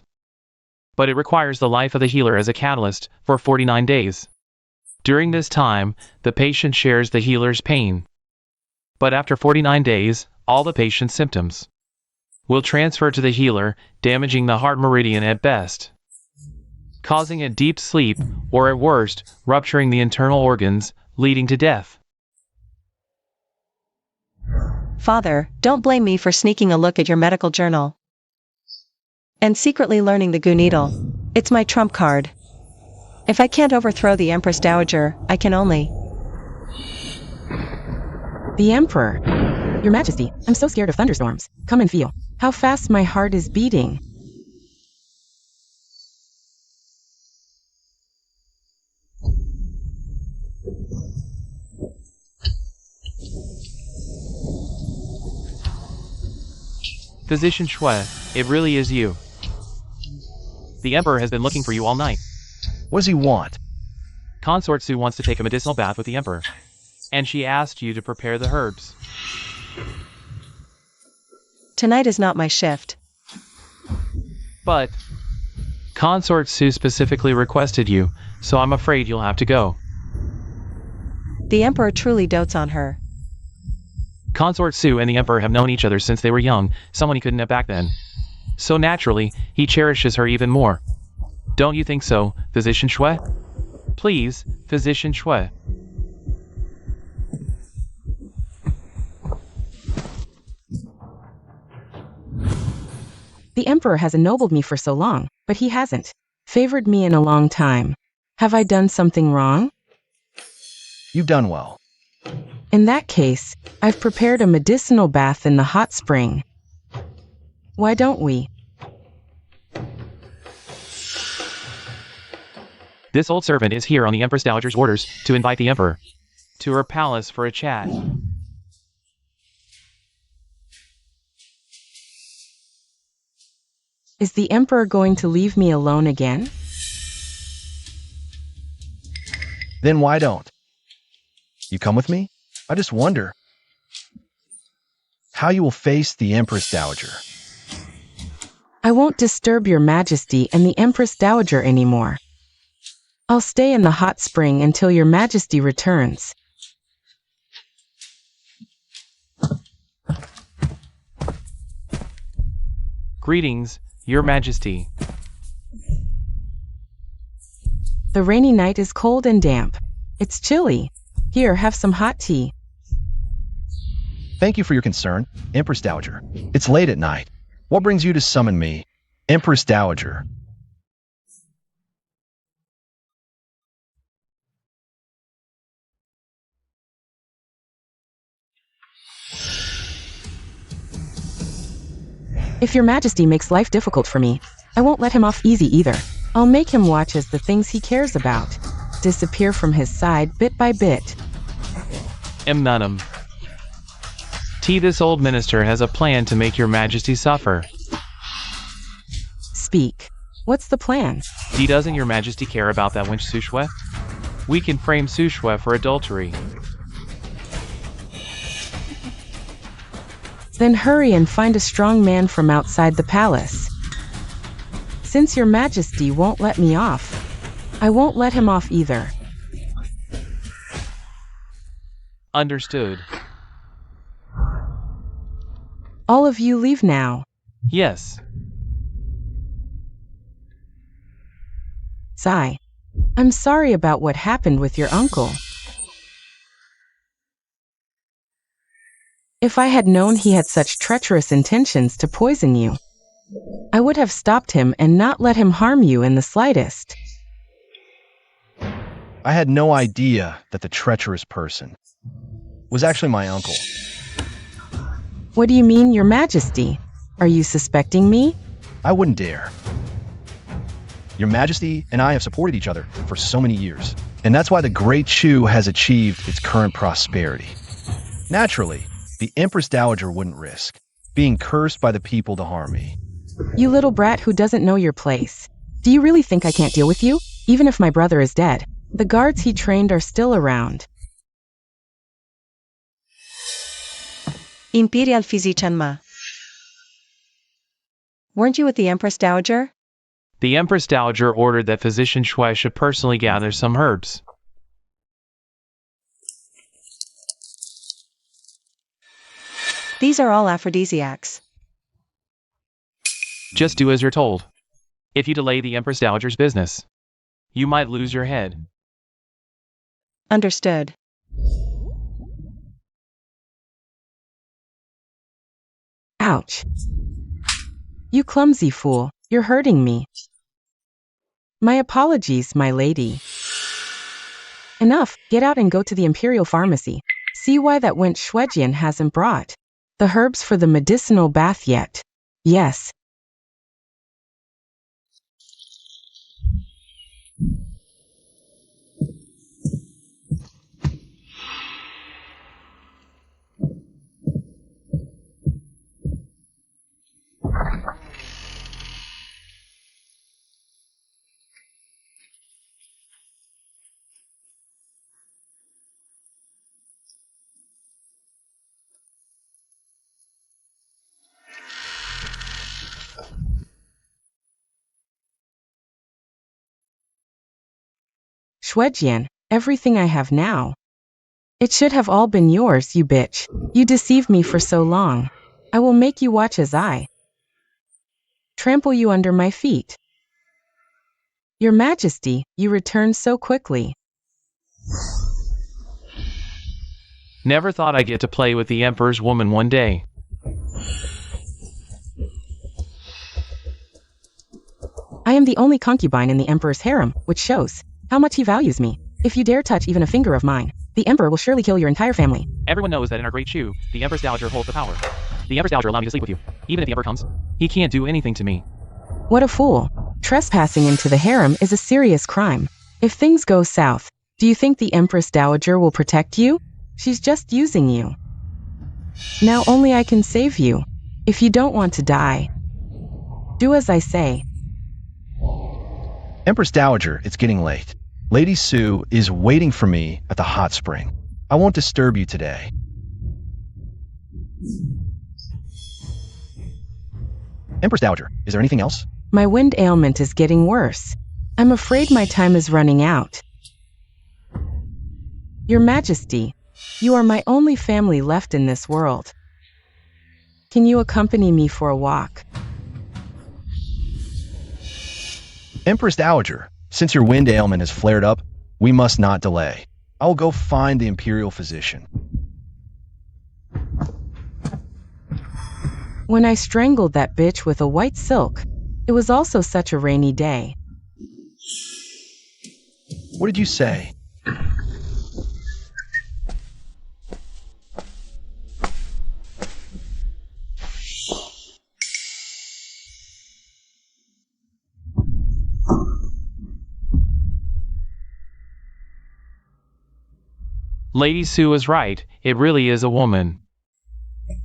But it requires the life of the healer as a catalyst for 49 days. During this time, the patient shares the healer's pain. But after 49 days, all the patient's symptoms will transfer to the healer, damaging the heart meridian at best, causing a deep sleep, or at worst, rupturing the internal organs, leading to death. Father, don't blame me for sneaking a look at your medical journal and secretly learning the goo needle. It's my trump card. If I can't overthrow the Empress Dowager, I can only... The Emperor. Your Majesty, I'm so scared of thunderstorms. Come and feel how fast my heart is beating. Physician Shui, it really is you. The Emperor has been looking for you all night. What does he want? Consort Su wants to take a medicinal bath with the Emperor, and she asked you to prepare the herbs. Tonight is not my shift. But Consort Su specifically requested you, so I'm afraid you'll have to go. The emperor truly dotes on her. Consort Su and the emperor have known each other since they were young, someone he couldn't have back then. So naturally, he cherishes her even more. Don't you think so, Physician Shui? Please, Physician Shui. The emperor has ennobled me for so long, but he hasn't favored me in a long time. Have I done something wrong? You've done well. In that case, I've prepared a medicinal bath in the hot spring. Why don't we? This old servant is here on the Empress Dowager's orders to invite the emperor to her palace for a chat. Is the emperor going to leave me alone again? Then why don't you come with me? I just wonder how you will face the Empress Dowager. I won't disturb your majesty and the Empress Dowager anymore. I'll stay in the hot spring until your majesty returns. Greetings, your majesty. The rainy night is cold and damp. It's chilly. Here, have some hot tea. Thank you for your concern, Empress Dowager. It's late at night. What brings you to summon me, Empress Dowager? If your majesty makes life difficult for me, I won't let him off easy either. I'll make him watch as the things he cares about disappear from his side bit by bit. Nunum. This old minister has a plan to make your majesty suffer. Speak. What's the plan? Doesn't your majesty care about that wench Sushwe? We can frame Sushwe for adultery. Then hurry and find a strong man from outside the palace. Since your majesty won't let me off, I won't let him off either. Understood. All of you leave now. Yes. Sigh. I'm sorry about what happened with your uncle. If I had known he had such treacherous intentions to poison you, I would have stopped him and not let him harm you in the slightest. I had no idea that the treacherous person was actually my uncle. What do you mean, your majesty? Are you suspecting me? I wouldn't dare. Your majesty and I have supported each other for so many years, and that's why the Great Chu has achieved its current prosperity. Naturally, the Empress Dowager wouldn't risk being cursed by the people to harm me. You little brat who doesn't know your place. Do you really think I can't deal with you? Even if my brother is dead, the guards he trained are still around. Imperial Physician Ma. Weren't you with the Empress Dowager? The Empress Dowager ordered that Physician Shui should personally gather some herbs. These are all aphrodisiacs. Just do as you're told. If you delay the Empress Dowager's business, you might lose your head. Understood. Ouch. You clumsy fool, you're hurting me. My apologies, my lady. Enough, get out and go to the Imperial Pharmacy. See why that wench Shwejian hasn't brought the herbs for the medicinal bath yet. Yes. Shwejian, everything I have now It should have all been yours, you bitch. You deceived me for so long. I will make you watch as I trample you under my feet. Your Majesty, you return so quickly. Never thought I'd get to play with the Emperor's woman one day. I am the only concubine in the Emperor's harem, which shows how much he values me. If you dare touch even a finger of mine, the Emperor will surely kill your entire family. Everyone knows that in our great Shu, the Empress Dowager holds the power. The Empress Dowager allowed me to sleep with you. Even if the Emperor comes, he can't do anything to me. What a fool. Trespassing into the harem is a serious crime. If things go south, do you think the Empress Dowager will protect you? She's just using you. Now only I can save you. If you don't want to die, do as I say. Empress Dowager, it's getting late. Lady Sue is waiting for me at the hot spring. I won't disturb you today. Empress Dowager, is there anything else? My wind ailment is getting worse. I'm afraid my time is running out. Your Majesty, you are my only family left in this world. Can you accompany me for a walk? Empress Dowager, since your wind ailment has flared up, we must not delay. I will go find the imperial physician. When I strangled that bitch with a white silk, it was also such a rainy day. What did you say? Lady Sue was right, it really is a woman.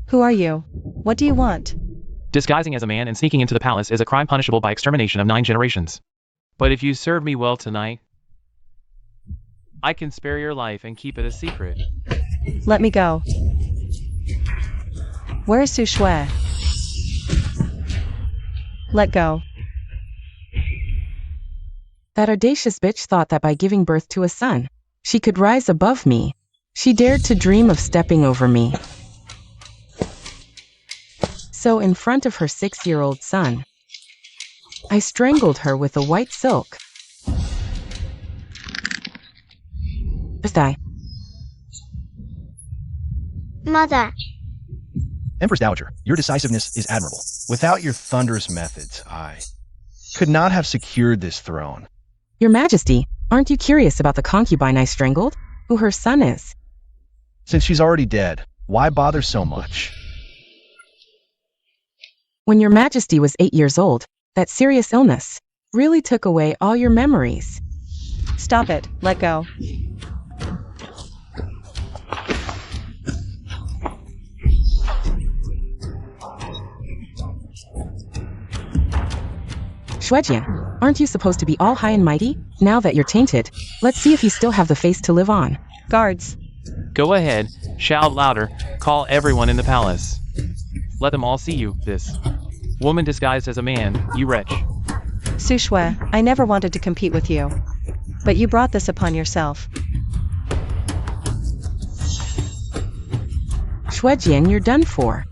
Who are you? What do you want? Disguising as a man and sneaking into the palace is a crime punishable by extermination of 9 generations. But if you serve me well tonight, I can spare your life and keep it a secret. Let me go. Where is Su Shui? Let go. That audacious bitch thought that by giving birth to a son, she could rise above me. She dared to dream of stepping over me. So in front of her 6-year-old son, I strangled her with a white silk. Just die. Mother. Empress Dowager, your decisiveness is admirable. Without your thunderous methods, I could not have secured this throne. Your Majesty, aren't you curious about the concubine I strangled? Who her son is? Since she's already dead, why bother so much? When your Majesty was 8 years old, that serious illness really took away all your memories. Stop it. Let go. Shuejian, aren't you supposed to be all high and mighty? Now that you're tainted, let's see if you still have the face to live on. Guards. Go ahead, shout louder, call everyone in the palace. Let them all see you, this woman disguised as a man, you wretch. Su Shui, I never wanted to compete with you. But you brought this upon yourself. Shuejian, you're done for.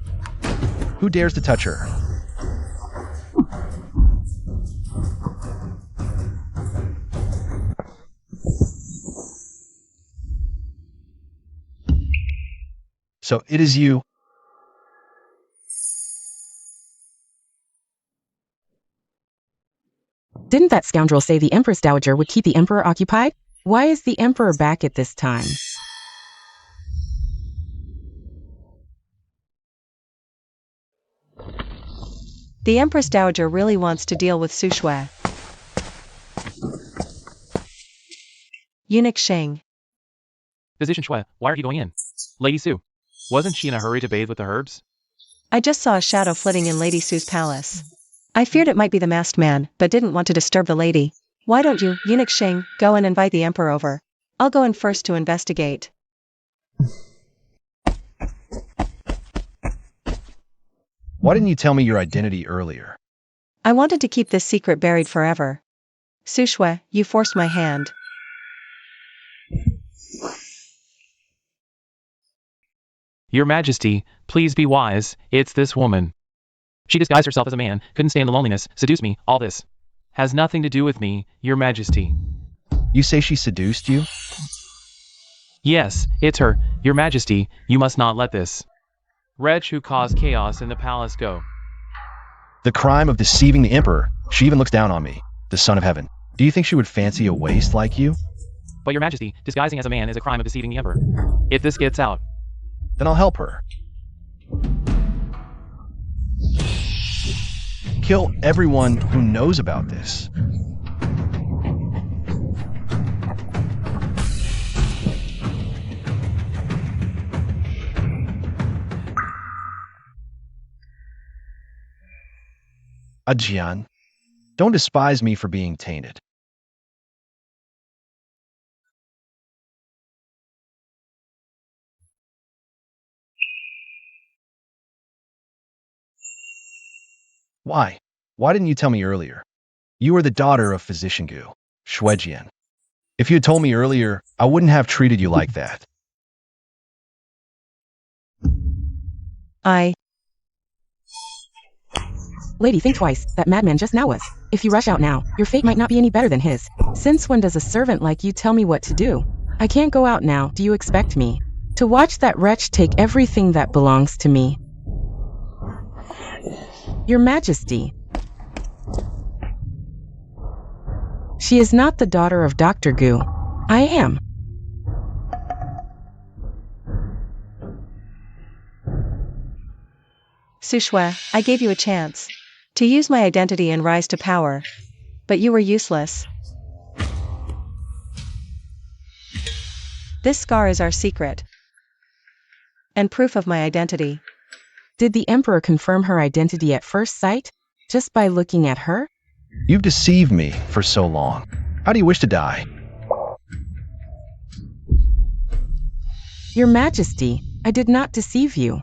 Who dares to touch her? So it is you. Didn't that scoundrel say the Empress Dowager would keep the Emperor occupied? Why is the Emperor back at this time? The Empress Dowager really wants to deal with Su Shui. Eunuch Sheng. Physician Shui, why are you going in? Lady Sue, wasn't she in a hurry to bathe with the herbs? I just saw a shadow flitting in Lady Sue's palace. I feared it might be the masked man, but didn't want to disturb the lady. Why don't you, Eunuch Sheng, go and invite the Emperor over? I'll go in first to investigate. Why didn't you tell me your identity earlier? I wanted to keep this secret buried forever. Su Shui, you forced my hand. Your Majesty, please be wise, it's this woman. She disguised herself as a man, couldn't stand the loneliness, seduced me, all this. Has nothing to do with me, Your Majesty. You say she seduced you? Yes, it's her, Your Majesty, you must not let this wretch who caused chaos in the palace go. The crime of deceiving the Emperor. She even looks down on me, the Son of Heaven. Do you think she would fancy a waste like you? But Your Majesty, disguising as a man is a crime of deceiving the Emperor. If this gets out, Then I'll help her. Kill everyone who knows about this. Ajian, don't despise me for being tainted. Why? Why didn't you tell me earlier? You are the daughter of Physician Gu, Shuejian. If you had told me earlier, I wouldn't have treated you like that. Lady, think twice, that madman just now was. If you rush out now, your fate might not be any better than his. Since when does a servant like you tell me what to do? I can't go out now, do you expect me to watch that wretch take everything that belongs to me? Your Majesty. She is not the daughter of Dr. Gu. I am. Sushwe, I gave you a chance to use my identity and rise to power, but you were useless. This scar is our secret and proof of my identity. Did the Emperor confirm her identity at first sight, just by looking at her? You've deceived me for so long. How do you wish to die? Your Majesty, I did not deceive you.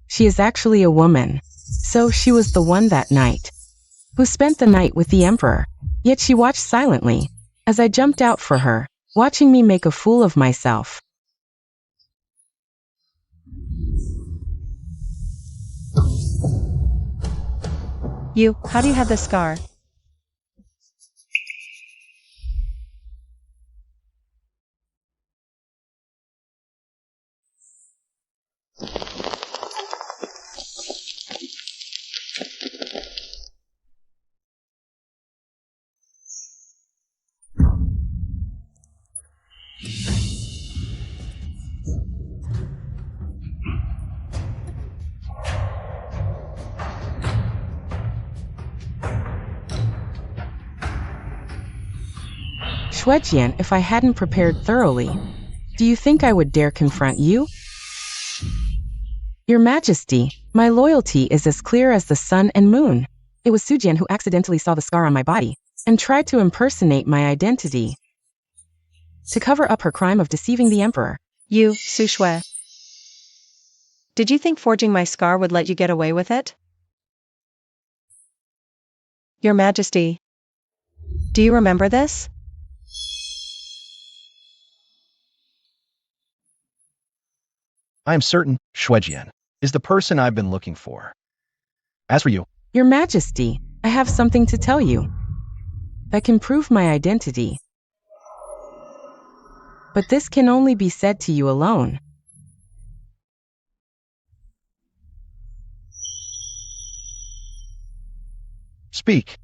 She is actually a woman. So she was the one that night who spent the night with the Emperor. Yet she watched silently as I jumped out for her, watching me make a fool of myself. How do you have this scar? Shuejian, if I hadn't prepared thoroughly, do you think I would dare confront you? Your Majesty, my loyalty is as clear as the sun and moon. It was Sujian who accidentally saw the scar on my body and tried to impersonate my identity to cover up her crime of deceiving the Emperor. Sushwe. Did you think forging my scar would let you get away with it? Your Majesty, do you remember this? I am certain Shuejian is the person I've been looking for. As for you, Your Majesty, I have something to tell you that can prove my identity. But this can only be said to you alone. speak.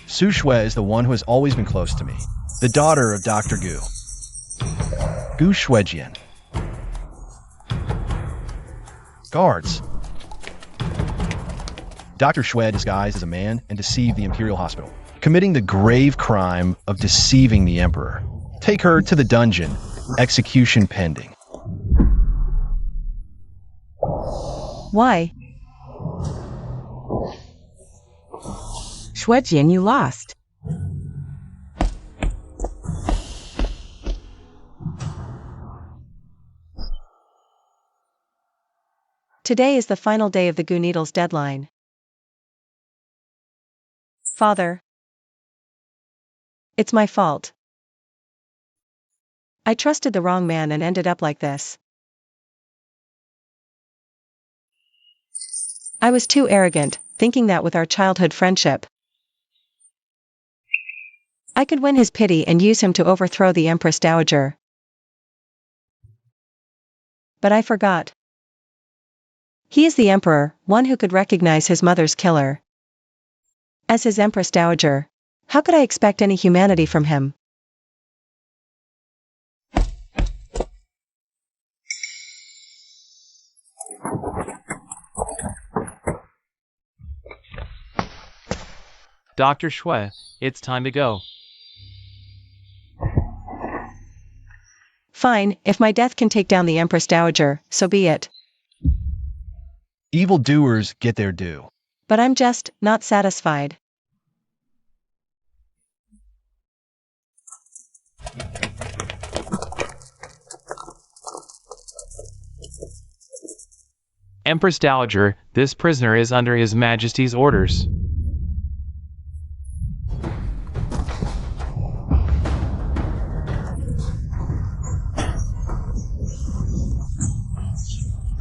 Sushwe is the one who has always been close to me, the daughter of Dr. Gu. Gu Shuejian. Guards. Dr. Shuai disguised as a man and deceived the Imperial Hospital, committing the grave crime of deceiving the Emperor. Take her to the dungeon. Execution pending. Why? Shuejian, you lost. Today is the final day of the Gu Needle's deadline. Father. It's my fault. I trusted the wrong man and ended up like this. I was too arrogant, thinking that with our childhood friendship, I could win his pity and use him to overthrow the Empress Dowager. But I forgot. He is the Emperor, one who could recognize his mother's killer. As his Empress Dowager, how could I expect any humanity from him? Dr. Shui, it's time to go. Fine, if my death can take down the Empress Dowager, so be it. Evil doers get their due. But I'm just not satisfied. Empress Dowager, this prisoner is under His Majesty's orders.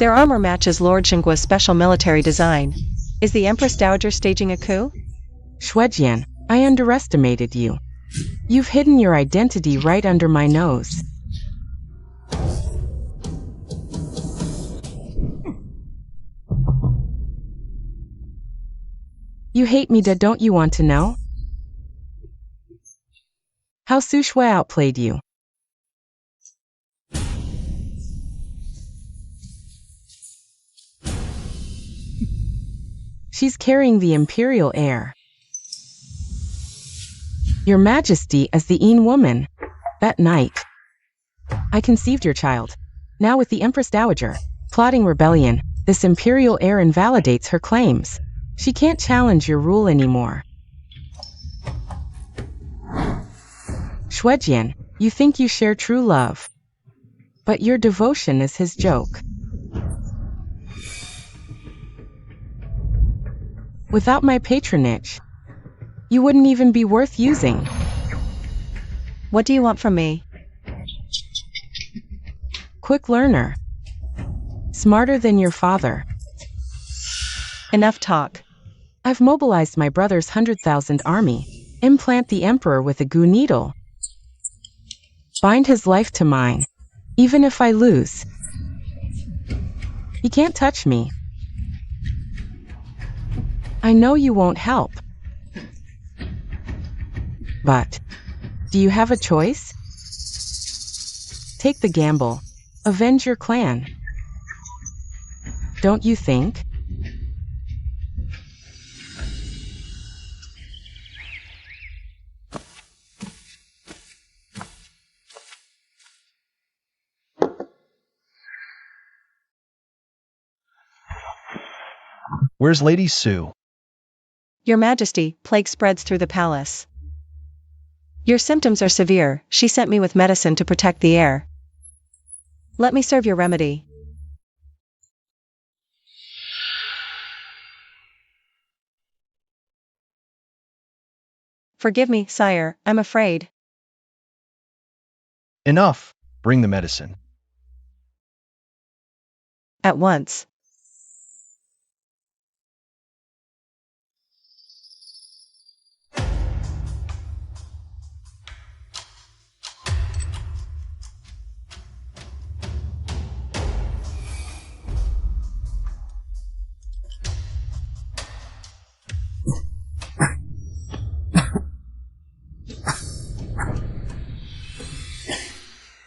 Their armor matches Lord Xinggua's special military design. Is the Empress Dowager staging a coup? Shuejian, I underestimated you. You've hidden your identity right under my nose. You hate me, don't you want to know? How Su Shui outplayed you. She's carrying the imperial heir. Your Majesty as the Een woman. That night, I conceived your child. Now with the Empress Dowager, plotting rebellion, this imperial heir invalidates her claims. She can't challenge your rule anymore. Shuejian, you think you share true love. But your devotion is his joke. Without my patronage, you wouldn't even be worth using. What do you want from me? Quick learner. Smarter than your father. Enough talk. I've mobilized my brother's 100,000 army. Implant the Emperor with a Gu needle. Bind his life to mine. Even if I lose, he can't touch me. I know you won't help. But, do you have a choice? Take the gamble. Avenge your clan. Don't you think? Where's Lady Sue? Your Majesty, plague spreads through the palace. Your symptoms are severe. She sent me with medicine to protect the heir. Let me serve your remedy. Forgive me, sire, I'm afraid. Enough. Bring the medicine. At once.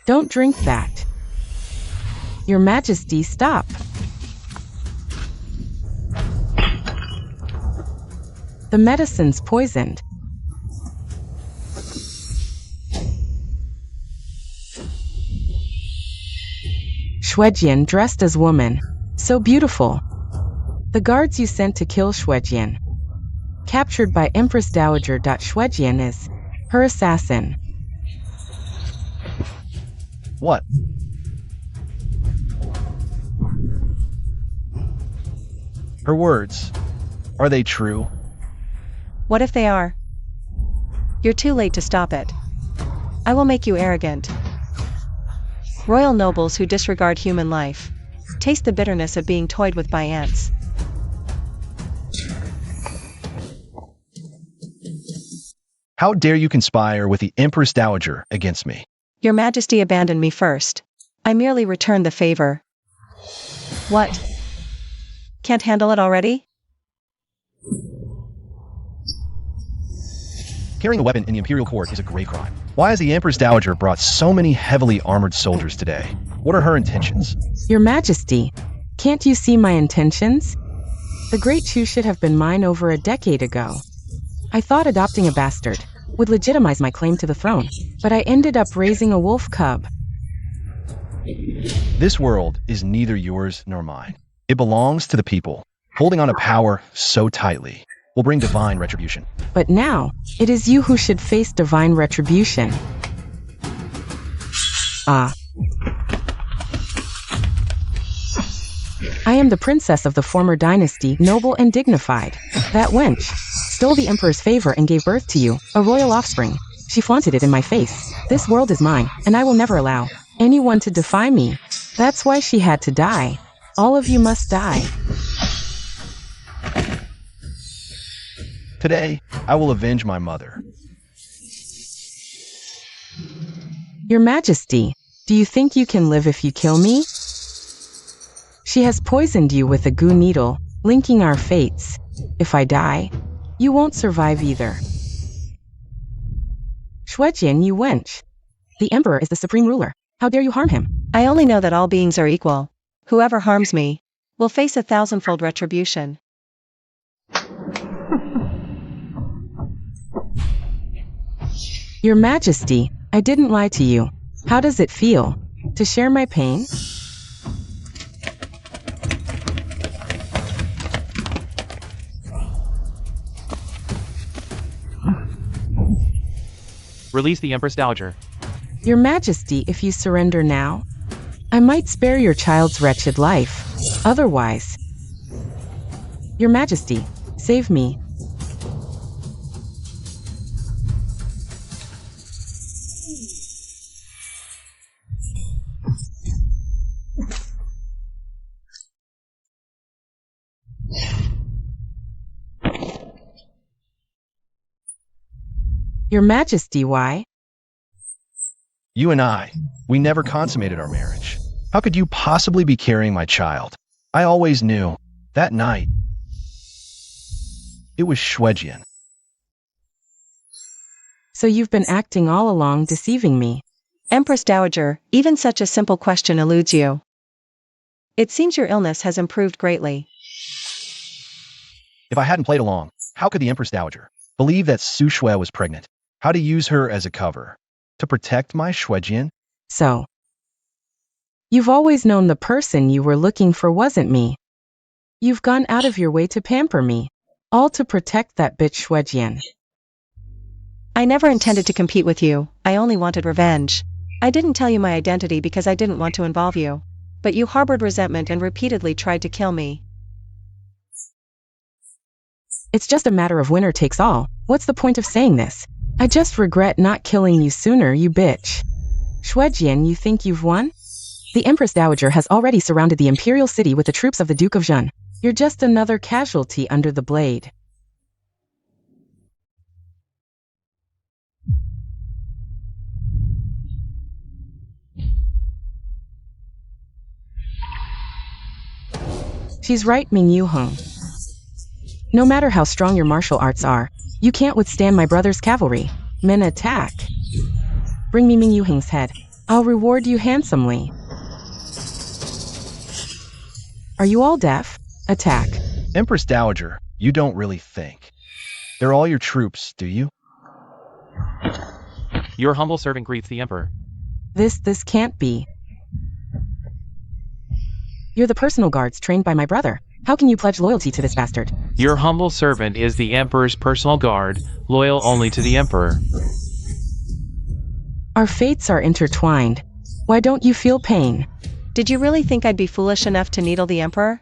Don't drink that. Your Majesty, stop. The medicine's poisoned. Shuejian dressed as woman. So beautiful. The guards you sent to kill Shuejian. captured by Empress Dowager. Shwejian is her assassin. What? Her words, are they true? What if they are? You're too late to stop it. I will make you arrogant. Royal nobles who disregard human life. Taste the bitterness of being toyed with by ants. How dare you conspire with the Empress Dowager against me? Your Majesty abandoned me first. I merely returned the favor. What? Can't handle it already? Carrying a weapon in the imperial court is a grave crime. Why has the Empress Dowager brought so many heavily armored soldiers today? What are her intentions? Your Majesty, can't you see my intentions? The Great Chu should have been mine over a decade ago. I thought adopting a bastard would legitimize my claim to the throne, but I ended up raising a wolf cub. This world is neither yours nor mine. It belongs to the people. Holding on to power so tightly will bring divine retribution. But now, it is you who should face divine retribution. I am the princess of the former dynasty, noble and dignified. That wench stole the emperor's favor and gave birth to you, a royal offspring. She flaunted it in my face. This world is mine, and I will never allow anyone to defy me. That's why she had to die. All of you must die. Today, I will avenge my mother. Your Majesty, do you think you can live if you kill me? She has poisoned you with a goo needle, linking our fates. If I die, you won't survive either. Shwejian, you wench. The Emperor is the supreme ruler. How dare you harm him? I only know that all beings are equal. Whoever harms me will face a thousandfold retribution. Your Majesty, I didn't lie to you. How does it feel to share my pain? Release the Empress Dowager. Your Majesty, if you surrender now, I might spare your child's wretched life. Otherwise, Your Majesty, save me. Your Majesty, why? You and I, we never consummated our marriage. How could you possibly be carrying my child? I always knew. That night, it was Shwejian. So you've been acting all along, deceiving me. Empress Dowager, even such a simple question eludes you. It seems your illness has improved greatly. If I hadn't played along, how could the Empress Dowager believe that Su Shui was pregnant? How to use her as a cover? To protect my Shwejian? So, you've always known the person you were looking for wasn't me. You've gone out of your way to pamper me, all to protect that bitch Shwejian. I never intended to compete with you, I only wanted revenge. I didn't tell you my identity because I didn't want to involve you. But you harbored resentment and repeatedly tried to kill me. It's just a matter of winner takes all. What's the point of saying this? I just regret not killing you sooner, you bitch. Shwejian, you think you've won? The Empress Dowager has already surrounded the imperial city with the troops of the Duke of Zhen. You're just another casualty under the blade. She's right, Ming Yuheng. No matter how strong your martial arts are, you can't withstand my brother's cavalry. Men attack. Bring me Ming Yuheng's head. I'll reward you handsomely. Are you all deaf? Attack. Empress Dowager, you don't really think. They're all your troops, do you? Your humble servant greets the Emperor. This can't be. You're the personal guards trained by my brother. How can you pledge loyalty to this bastard? Your humble servant is the Emperor's personal guard, loyal only to the Emperor. Our fates are intertwined. Why don't you feel pain? Did you really think I'd be foolish enough to needle the Emperor?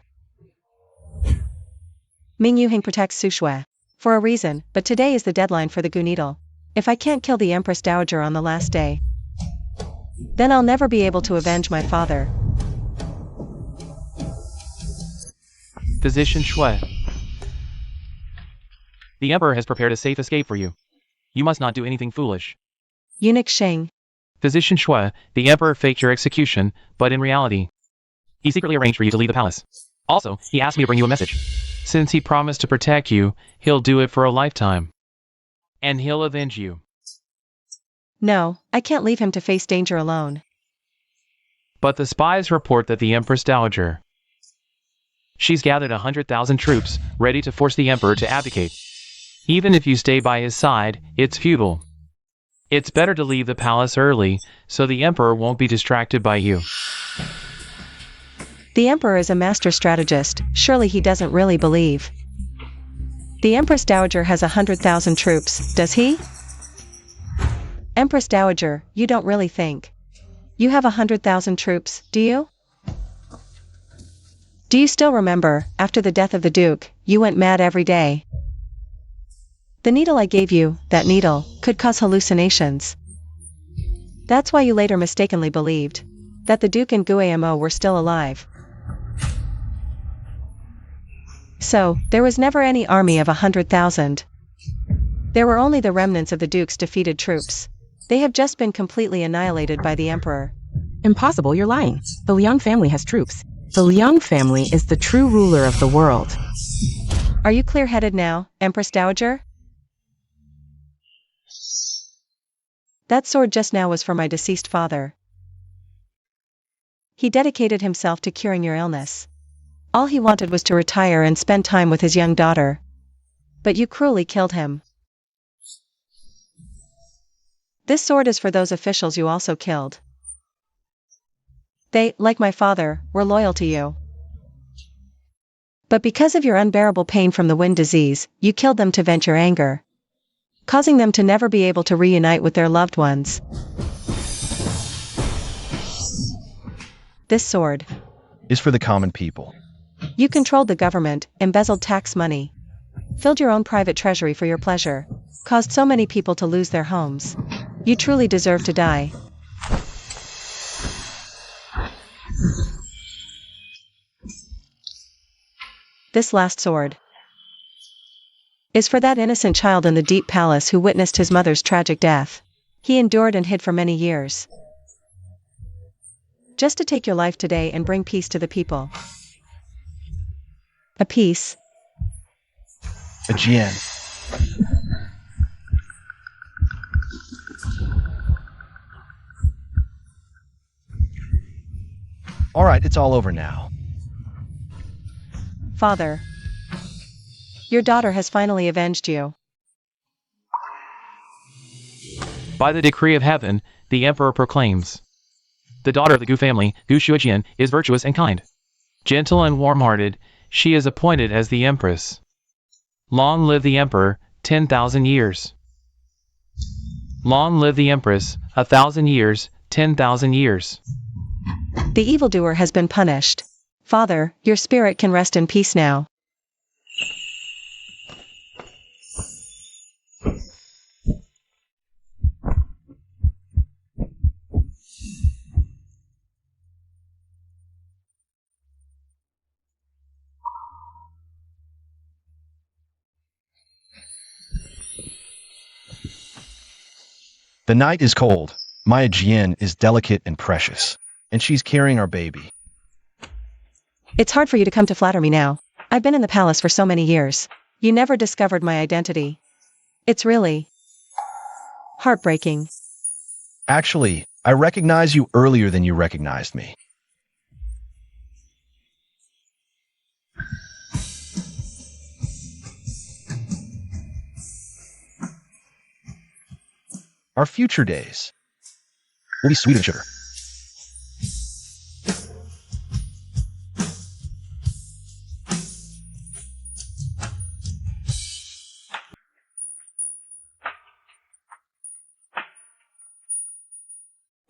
Ming Yuhing protects Su Shui. For a reason, but today is the deadline for the Gu needle. If I can't kill the Empress Dowager on the last day, then I'll never be able to avenge my father. Physician Shui. The Emperor has prepared a safe escape for you. You must not do anything foolish. Eunuch Sheng. Physician Shui, the Emperor faked your execution, but in reality, he secretly arranged for you to leave the palace. Also, he asked me to bring you a message. Since he promised to protect you, he'll do it for a lifetime. And he'll avenge you. No, I can't leave him to face danger alone. But the spies report that the Empress Dowager, she's gathered 100,000 troops, ready to force the Emperor to abdicate. Even if you stay by his side, it's futile. It's better to leave the palace early, so the Emperor won't be distracted by you. The Emperor is a master strategist, surely he doesn't really believe. The Empress Dowager has 100,000 troops, does he? Empress Dowager, you don't really think. You have 100,000 troops, do you? Do you still remember, after the death of the Duke, you went mad every day? The needle I gave you, that needle, could cause hallucinations. That's why you later mistakenly believed that the Duke and Guamo were still alive. So, there was never any army of 100,000. There were only the remnants of the Duke's defeated troops. They have just been completely annihilated by the Emperor. Impossible, you're lying. The Liang family has troops. The Liang family is the true ruler of the world. Are you clear-headed now, Empress Dowager? That sword just now was for my deceased father. He dedicated himself to curing your illness. All he wanted was to retire and spend time with his young daughter. But you cruelly killed him. This sword is for those officials you also killed. They, like my father, were loyal to you. But because of your unbearable pain from the wind disease, you killed them to vent your anger, causing them to never be able to reunite with their loved ones. This sword Is for the common people. You controlled the government, embezzled tax money, filled your own private treasury for your pleasure, caused so many people to lose their homes. You truly deserve to die. This last sword is for that innocent child in the deep palace who witnessed his mother's tragic death. He endured and hid for many years, just to take your life today and bring peace to the people. A peace. A Jian. All right, it's all over now. Father, your daughter has finally avenged you. By the decree of heaven, the Emperor proclaims, the daughter of the Gu family, Gu Shuijian, is virtuous and kind. Gentle and warm-hearted, she is appointed as the Empress. Long live the Emperor, 10,000 years. Long live the Empress, 1,000 years, 10,000 years. The evildoer has been punished. Father, your spirit can rest in peace now. The night is cold. Maya Jian is delicate and precious, and she's carrying our baby. It's hard for you to come to flatter me now. I've been in the palace for so many years. You never discovered my identity. It's really heartbreaking. Actually, I recognized you earlier than you recognized me. Our future days will be sweet as sugar.